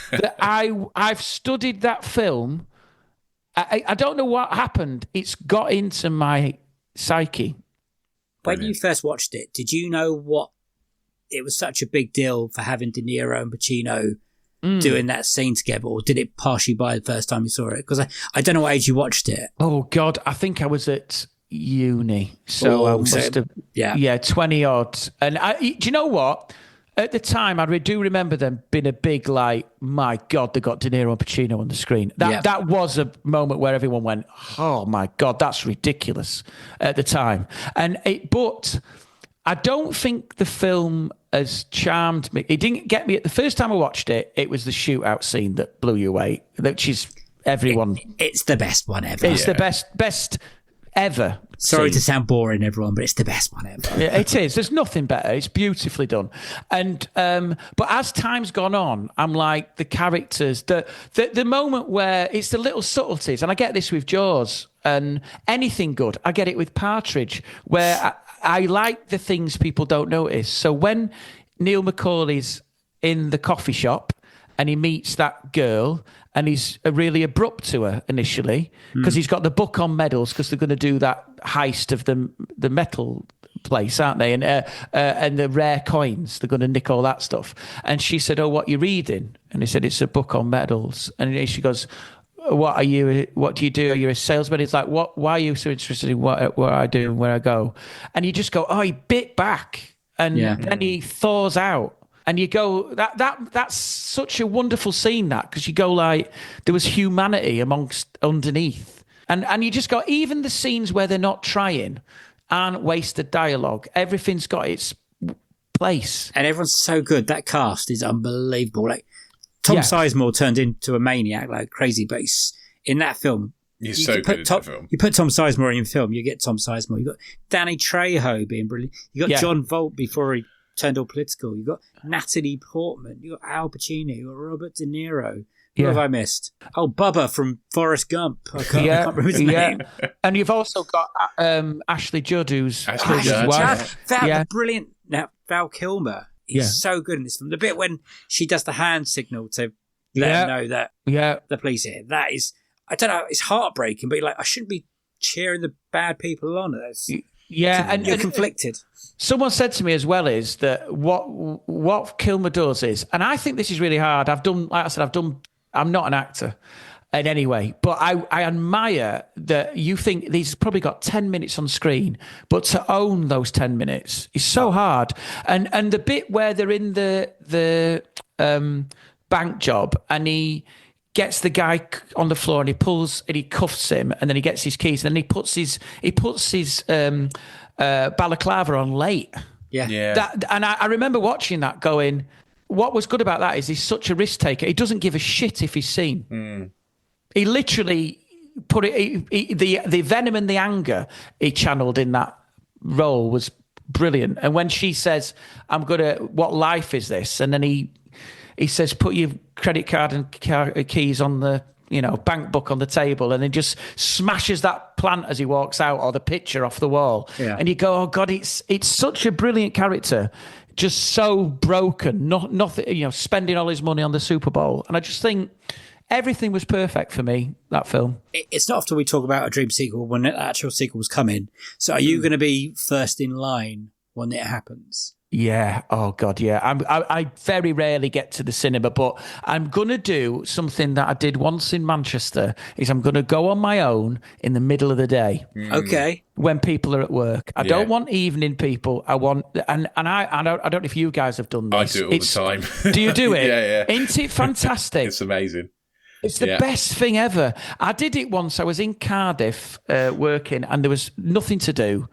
that I've studied that film. I don't know what happened. It's got into my psyche. When you first watched it, did you know what it was such a big deal for having De Niro and Pacino doing that scene together, or did it pass you by the first time you saw it? Because I don't know what age you watched it. Oh, God. I think I was at uni. So I must have, 20 odd. And do you know what? At the time, I do remember them being a big, like, my God, they got De Niro and Pacino on the screen. That was a moment where everyone went, oh, my God, that's ridiculous at the time. But I don't think the film has charmed me. It didn't get me. The first time I watched it, it was the shootout scene that blew you away, which is everyone. It's the best one ever. It's the best ever. Sorry to sound boring, everyone, but it's the best one ever. Yeah, it is. There's nothing better. It's beautifully done. And but as time's gone on, I'm like the characters, the moment where it's the little subtleties, and I get this with Jaws and anything good. I get it with Partridge, where I like the things people don't notice. So when Neil McCauley's in the coffee shop and he meets that girl, and he's really abrupt to her initially because he's got the book on medals because they're going to do that heist of the metal place, aren't they? And the rare coins, they're going to nick all that stuff. And she said, "Oh, what are you reading?" And he said, "It's a book on medals." And she goes, "What are you? What do you do? Are you a salesman?" He's like, "What? Why are you so interested in what I do and where I go?" And you just go, "Oh, he bit back," and then he thaws out. And you go, that's such a wonderful scene, that, because you go like, there was humanity underneath. And you just go, even the scenes where they're not trying aren't wasted dialogue. Everything's got its place. And everyone's so good. That cast is unbelievable. Like Tom Sizemore turned into a maniac like crazy, but in that film, he's so good in that film. You put Tom Sizemore in your film, you get Tom Sizemore. You got Danny Trejo being brilliant. You got John Voight before he turned all political. You got Natalie Portman. You got Al Pacino. You got Robert De Niro. Who have I missed? Oh, Bubba from Forrest Gump. I can't remember his name. And you've also got Ashley Judd, who's his wife. Brilliant. Now, Val Kilmer is so good in this film. The bit when she does the hand signal to let him know that the police are here. That is, I don't know, it's heartbreaking, but you're like, I shouldn't be cheering the bad people on. Yeah, and you're conflicted. Someone said to me as well is that what Kilmer does is, and I think this is really hard. I'm not an actor in any way, but I admire that you think these probably got 10 minutes on screen, but to own those 10 minutes is so hard. And the bit where they're in the bank job and he gets the guy on the floor and he cuffs him, and then he gets his keys, and then he puts his balaclava on late. Yeah. And I remember watching that going, what was good about that is he's such a risk taker. He doesn't give a shit if he's seen. He literally put it, the venom and the anger he channeled in that role was brilliant. And when she says, what life is this? And then he says, put your credit card and keys on the bank book on the table, and then just smashes that plant as he walks out, or the picture off the wall. Yeah. And you go, oh God, it's such a brilliant character, just so broken, nothing, spending all his money on the Super Bowl. And I just think everything was perfect for me, that film. It's not after we talk about a dream sequel when the actual sequel's coming. So are you going to be first in line when it happens? Yeah. Oh God. Yeah. I very rarely get to the cinema, but I'm gonna do something that I did once in Manchester. Is I'm gonna go on my own in the middle of the day. Okay. When people are at work, I don't want evening people. I want and I don't know if you guys have done this. I do it all the time. Do you do it? Yeah. Isn't it fantastic? It's amazing. It's the best thing ever. I did it once. I was in Cardiff working, and there was nothing to do.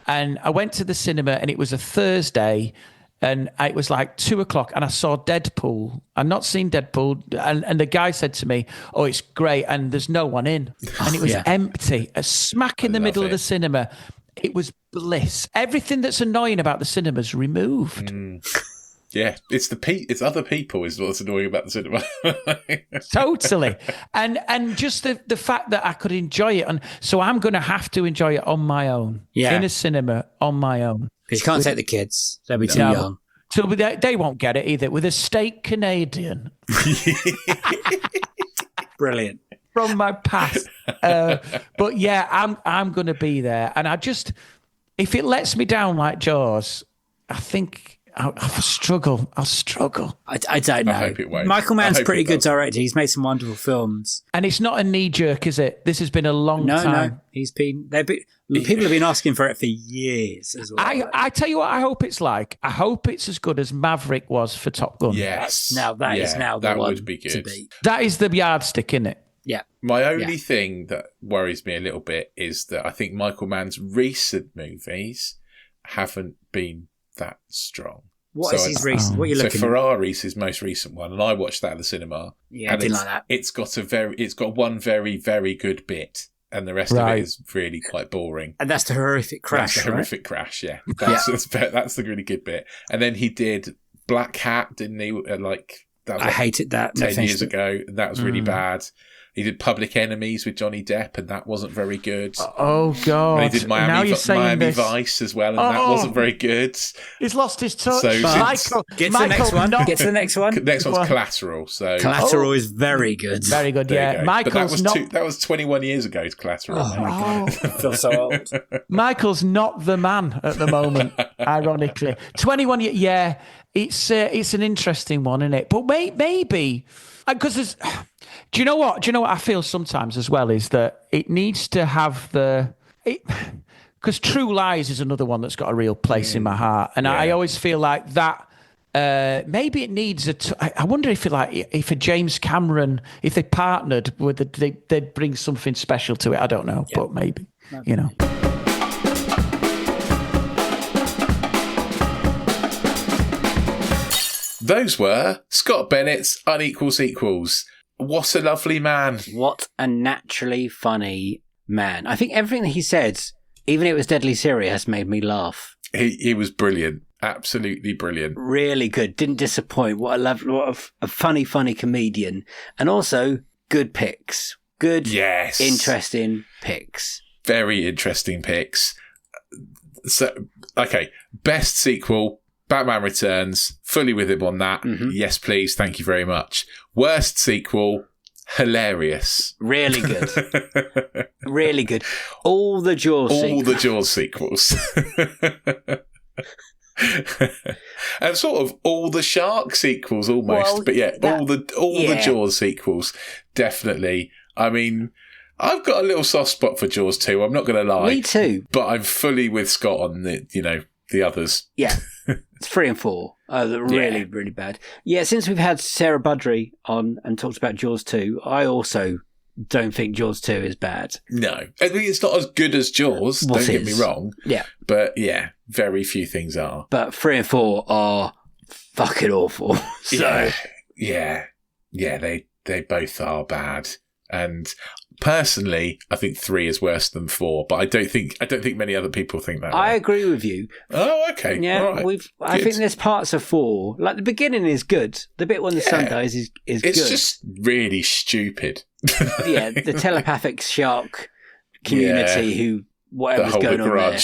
And I went to the cinema, and it was a Thursday, and it was like 2:00, and I saw Deadpool. I'd not seen Deadpool, and the guy said to me, "Oh, it's great," and there's no one in, and it was empty, smack in the middle of the cinema. It was bliss. Everything that's annoying about the cinema's removed. Yeah, it's other people is what's annoying about the cinema. Totally. And just the fact that I could enjoy it. And so I'm going to have to enjoy it on my own. Yeah. In a cinema on my own. Because you can't take the kids. They'll be too young. So they won't get it either. With a steak Canadian. Brilliant. From my past. But yeah, I'm going to be there. And if it lets me down like Jaws, I think... I'll struggle. I don't know. I hope it won't. Michael Mann's pretty good director. He's made some wonderful films. And it's not a knee-jerk, is it? This has been a long time. No. People have been asking for it for years as well. I tell you what I hope it's like. I hope it's as good as Maverick was for Top Gun. Yes. Now that is the that one would be good. to beat. That is the yardstick, isn't it? Yeah. My only thing that worries me a little bit is that I think Michael Mann's recent movies haven't been that strong. What is his recent? What are you looking at? So Ferrari's his most recent one, and I watched that at the cinema. Yeah, I didn't like that. It's got one very, very good bit, and the rest of it is really quite boring. And that's the horrific crash. That's the horrific crash. Yeah, that's the really good bit. And then he did Black Hat, didn't he? I hated that 10 years ago. That was really bad. He did Public Enemies with Johnny Depp, and that wasn't very good. Oh, God. And he did Miami Vice as well, and that wasn't very good. He's lost his touch. So Michael, Get to the next one. Get to the next one. Next one's Collateral. So Collateral is very good. Very good, yeah. Michael's that was 21 years ago, Collateral. Oh, my God. I feel so old. Michael's not the man at the moment, ironically. 21 years, yeah. It's an interesting one, isn't it? But maybe... Because there's... Do you know what? I feel sometimes as well is that it needs to have because True Lies is another one that's got a real place in my heart, and I always feel like that. Maybe it needs I wonder if a James Cameron, if they partnered with they'd bring something special to it. I don't know, but maybe Those were Scott Bennett's Unequal Sequels. What a lovely man. What a naturally funny man. I think everything that he said, even if it was deadly serious, made me laugh. He was brilliant. Absolutely brilliant. Really good. Didn't disappoint. What a funny comedian. And also, good picks. Good, interesting picks. Very interesting picks. So, okay. Best sequel, Batman Returns. Fully with him on that. Mm-hmm. Yes, please. Thank you very much. Worst sequel, hilarious. Really good. Really good. All the Jaws sequels. And sort of all the Shark sequels almost. Well, but yeah, all the Jaws sequels, definitely. I mean, I've got a little soft spot for Jaws 2, I'm not going to lie. Me too. But I'm fully with Scott on the others. Yeah. It's 3 and 4. They're really, really bad. Yeah, since we've had Sarah Budry on and talked about Jaws 2, I also don't think Jaws 2 is bad. No. I mean, it's not as good as Jaws, don't get me wrong. Yeah. But yeah, very few things are. But 3 and 4 are fucking awful. So Yeah, they both are bad. And personally, I think 3 is worse than 4, but I don't think many other people think that. I agree with you. Oh, okay. Yeah, all right. I think there's parts of 4, like the beginning is good. The bit when the sun dies is good. It's just really stupid. Yeah, the telepathic shark community who whatever's going on there,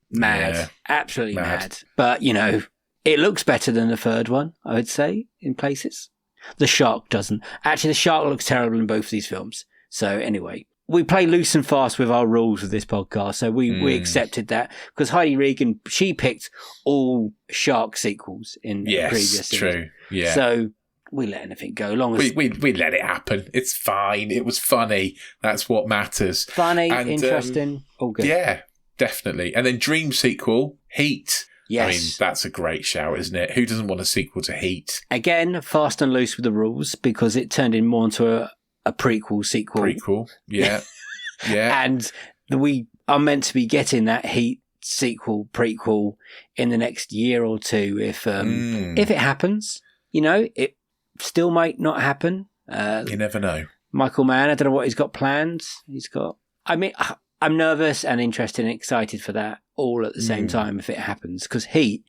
mad, absolutely mad. But it looks better than the third one, I would say, in places. The shark doesn't. Actually, the shark looks terrible in both of these films. So anyway, we play loose and fast with our rules of this podcast. So we accepted that because Heidi Regan, she picked all shark sequels in previous series. True. Yeah. So we let anything go. Long as we let it happen. It's fine. It was funny. That's what matters. Funny, and, interesting, all good. Yeah, definitely. And then Dream sequel, Heat. Yes. I mean, that's a great shout, isn't it? Who doesn't want a sequel to Heat? Again, fast and loose with the rules because it turned in more into a prequel sequel. Prequel, yeah. Yeah. And we are meant to be getting that Heat sequel, prequel in the next year or two if it happens. It still might not happen. You never know. Michael Mann, I don't know what he's got planned. I'm nervous and interested and excited for that all at the same time if it happens, because Heat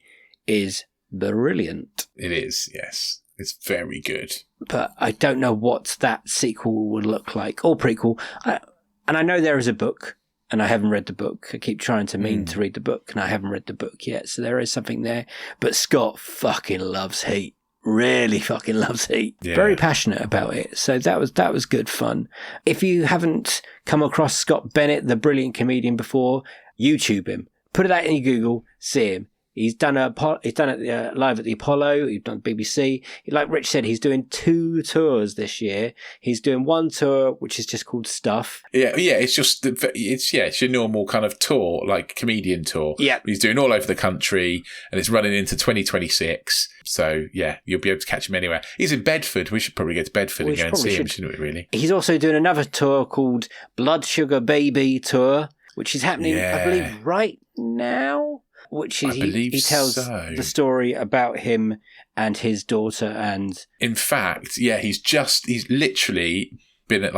is brilliant. It is, yes. It's very good. But I don't know what that sequel would look like, or prequel. And I know there is a book, and I haven't read the book. I keep trying to to read the book, and I haven't read the book yet, so there is something there. But Scott fucking loves Heat. Really fucking loves Heat. Yeah. Very passionate about it. So that was good fun. If you haven't come across Scott Bennett, the brilliant comedian, before, YouTube him. Put that in your Google, see him. He's done it live at the Apollo. He's done BBC. Like Rich said, he's doing 2 tours this year. He's doing one tour, which is just called Stuff. Yeah. It's your normal kind of tour, like comedian tour. Yeah. He's doing all over the country, and it's running into 2026. So yeah, you'll be able to catch him anywhere. He's in Bedford. We should probably get to Bedford and go and see him, shouldn't we? Really. He's also doing another tour called Blood Sugar Baby Tour, which is happening, I believe, right now. Which is he tells the story about him and his daughter, and in fact, he's literally been at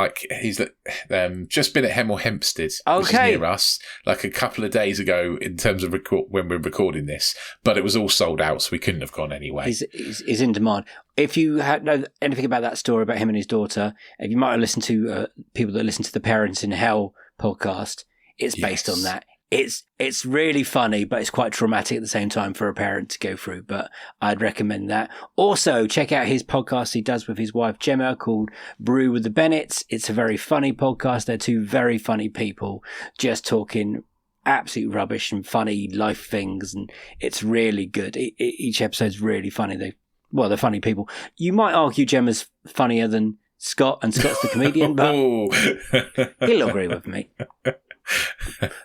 just been at Hemel Hempstead, which is near us, like a couple of days ago in terms of when we're recording this, but it was all sold out, so we couldn't have gone anyway. He's in demand. If you know anything about that story about him and his daughter, if you might have listened to people that listen to the Parents in Hell podcast, it's based on that. It's really funny, but it's quite traumatic at the same time for a parent to go through, but I'd recommend that. Also, check out his podcast he does with his wife Gemma called Brew with the Bennetts. It's a very funny podcast. They're 2 very funny people just talking absolute rubbish and funny life things, and it's really good. Each episode's really funny. They're funny people. You might argue Gemma's funnier than Scott, and Scott's the comedian, but he'll agree with me.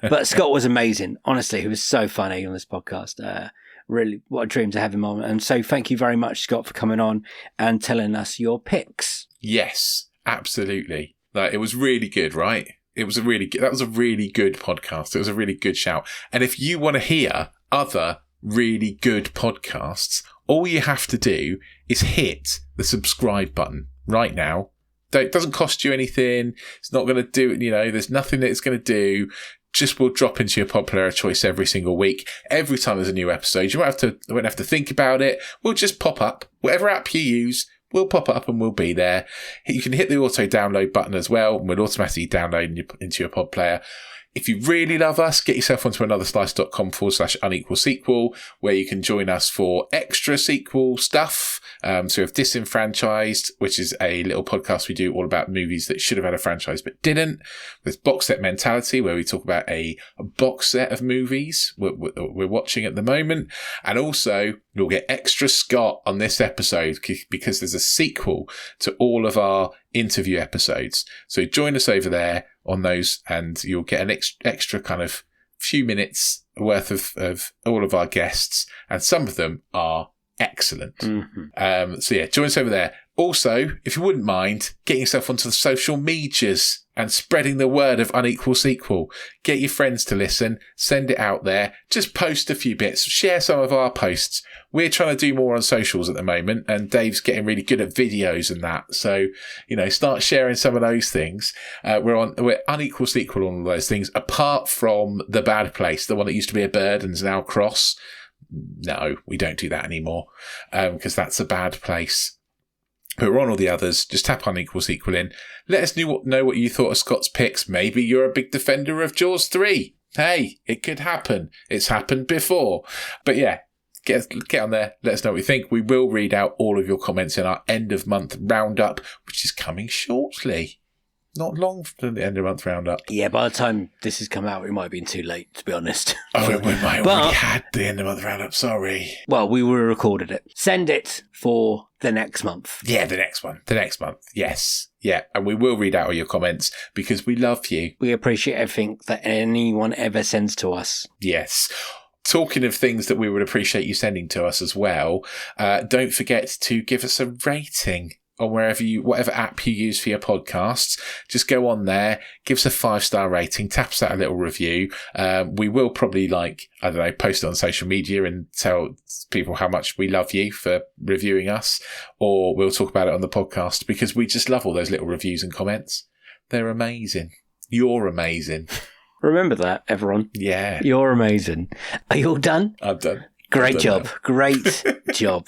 But Scott was amazing. Honestly, he was so funny on this podcast. Really, what a dream to have him on. And so thank you very much, Scott, for coming on and telling us your picks. Yes, absolutely. It was really good, right? That was a really good podcast. It was a really good shout. And if you want to hear other really good podcasts, all you have to do is hit the subscribe button right now. It doesn't cost you anything. It's not going to do, there's nothing that it's going to do. Just will drop into your pod player of choice every single week. Every time there's a new episode, you won't have to think about it. We'll just pop up. Whatever app you use, we'll pop up and we'll be there. You can hit the auto download button as well, and we'll automatically download into your pod player. If you really love us, get yourself onto anotherslice.com/unequal sequel, where you can join us for extra sequel stuff. So we have Disenfranchised, which is a little podcast we do all about movies that should have had a franchise but didn't. There's Box Set Mentality, where we talk about a box set of movies we're watching at the moment. And also, you'll get extra Scott on this episode because there's a sequel to all of our interview episodes. So join us over there on those, and you'll get an extra kind of few minutes worth of all of our guests, and some of them are excellent. So yeah, join us over there. Also, if you wouldn't mind, getting yourself onto the social medias and spreading the word of Unequal Sequel. Get your friends to listen, send it out there, just post a few bits, share some of our posts. We're trying to do more on socials at the moment, and Dave's getting really good at videos and that. So, start sharing some of those things. We're Unequal Sequel on all those things, apart from The Bad Place, the one that used to be a bird and is now a cross. No, we don't do that anymore, because that's a bad place. But we're on all the others. Just tap Unequal Sequel in. Let us know what you thought of Scott's picks. Maybe you're a big defender of Jaws 3. Hey, it could happen. It's happened before. But yeah, get on there. Let us know what you think. We will read out all of your comments in our end of month roundup, which is coming shortly. Not long from the end of month roundup. Yeah, by the time this has come out, it might have been too late, to be honest. Oh, we might have already had the end of month roundup, sorry. Well, we were recorded it. Send it for the next month. Yeah, the next one. The next month, yes. Yeah, and we will read out all your comments because we love you. We appreciate everything that anyone ever sends to us. Yes. Talking of things that we would appreciate you sending to us as well, don't forget to give us a rating on whatever app you use for your podcasts. Just go on there, give us a 5-star rating, tap us out a little review. We will probably post it on social media and tell people how much we love you for reviewing us, or we'll talk about it on the podcast because we just love all those little reviews and comments. They're amazing. You're amazing. Remember that, everyone. Yeah. You're amazing. Are you all done? I'm done. Great job. Great job.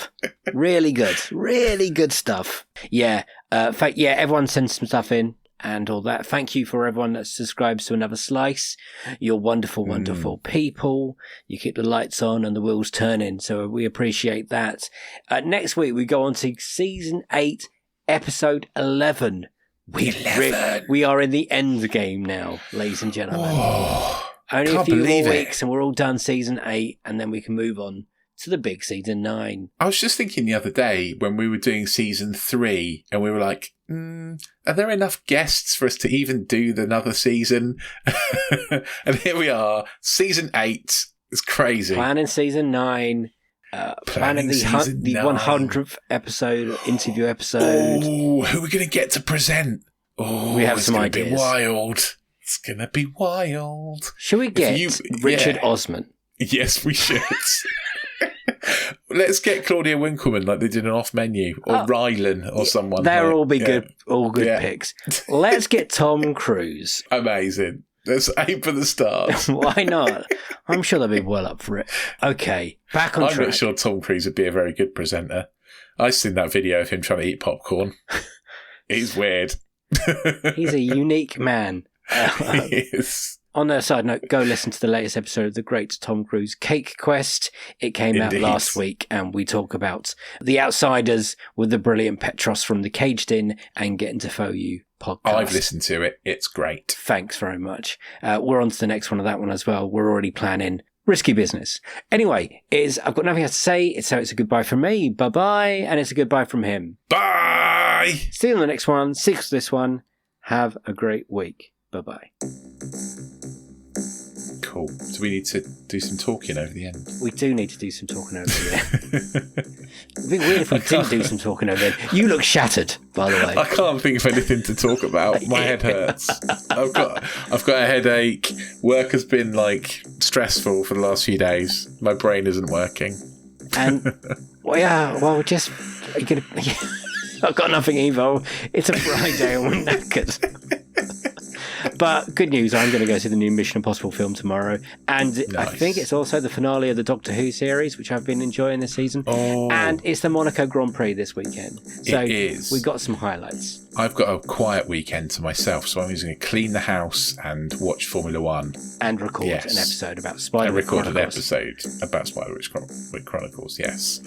Really good stuff. Yeah. Everyone sends some stuff in and all that. Thank you for everyone that subscribes to Another Slice. You're wonderful, wonderful people. You keep the lights on and the wheels turning. So we appreciate that. Next week, we go on to season 8, episode 11. We are in the end game now, ladies and gentlemen. Oh. Only a few more weeks and we're all done season 8, and then we can move on to the big season 9. I was just thinking the other day when we were doing season 3 and we were like, are there enough guests for us to even do another season? And here we are, season 8. It's crazy. Planning season 9. Planning the 100th episode, interview episode. Oh, who are we going to get to present? Oh, we have some ideas. Be wild. It's going to be wild. Should we get Richard Osman? Yes, we should. Let's get Claudia Winkleman like they did an Off Menu, or Rylan or someone. They'll all be good picks. Let's get Tom Cruise. Amazing. Let's aim for the stars. Why not? I'm sure they'll be well up for it. Okay, back on track. I'm not sure Tom Cruise would be a very good presenter. I've seen that video of him trying to eat popcorn. He's weird. He's a unique man. Yes. On a side note, go listen to the latest episode of the Great Tom Cruise Cake Quest. It came out last week, and we talk about The Outsiders with the brilliant Petros from the Caged In and Getting to Faux You podcast. I've listened to it. It's great. Thanks very much. We're on to the next one of that one as well. We're already planning risky business. Anyway, I've got nothing else to say. So it's a goodbye from me. Bye-bye. And it's a goodbye from him. Bye. See you on the next one. See you for this one. Have a great week. Bye-bye. Cool. So we need to do some talking over the end. We do need to do some talking over the end. It'd be weird if we didn't do some talking over the end. You look shattered, by the way. I can't think of anything to talk about. My head hurts. I've got a headache. Work has been stressful for the last few days. My brain isn't working. And just are you gonna? I've got nothing either. It's a Friday and we're knackered. But good news, I'm going to go see the new Mission Impossible film tomorrow. And I think it's also the finale of the Doctor Who series, which I've been enjoying this season. Oh. And it's the Monaco Grand Prix this weekend. So it is. We got some highlights. I've got a quiet weekend to myself, so I'm just going to clean the house and watch Formula One. And record an episode about Spider-Witch Chronicles. An episode about Spider-Witch Chronicles, yes.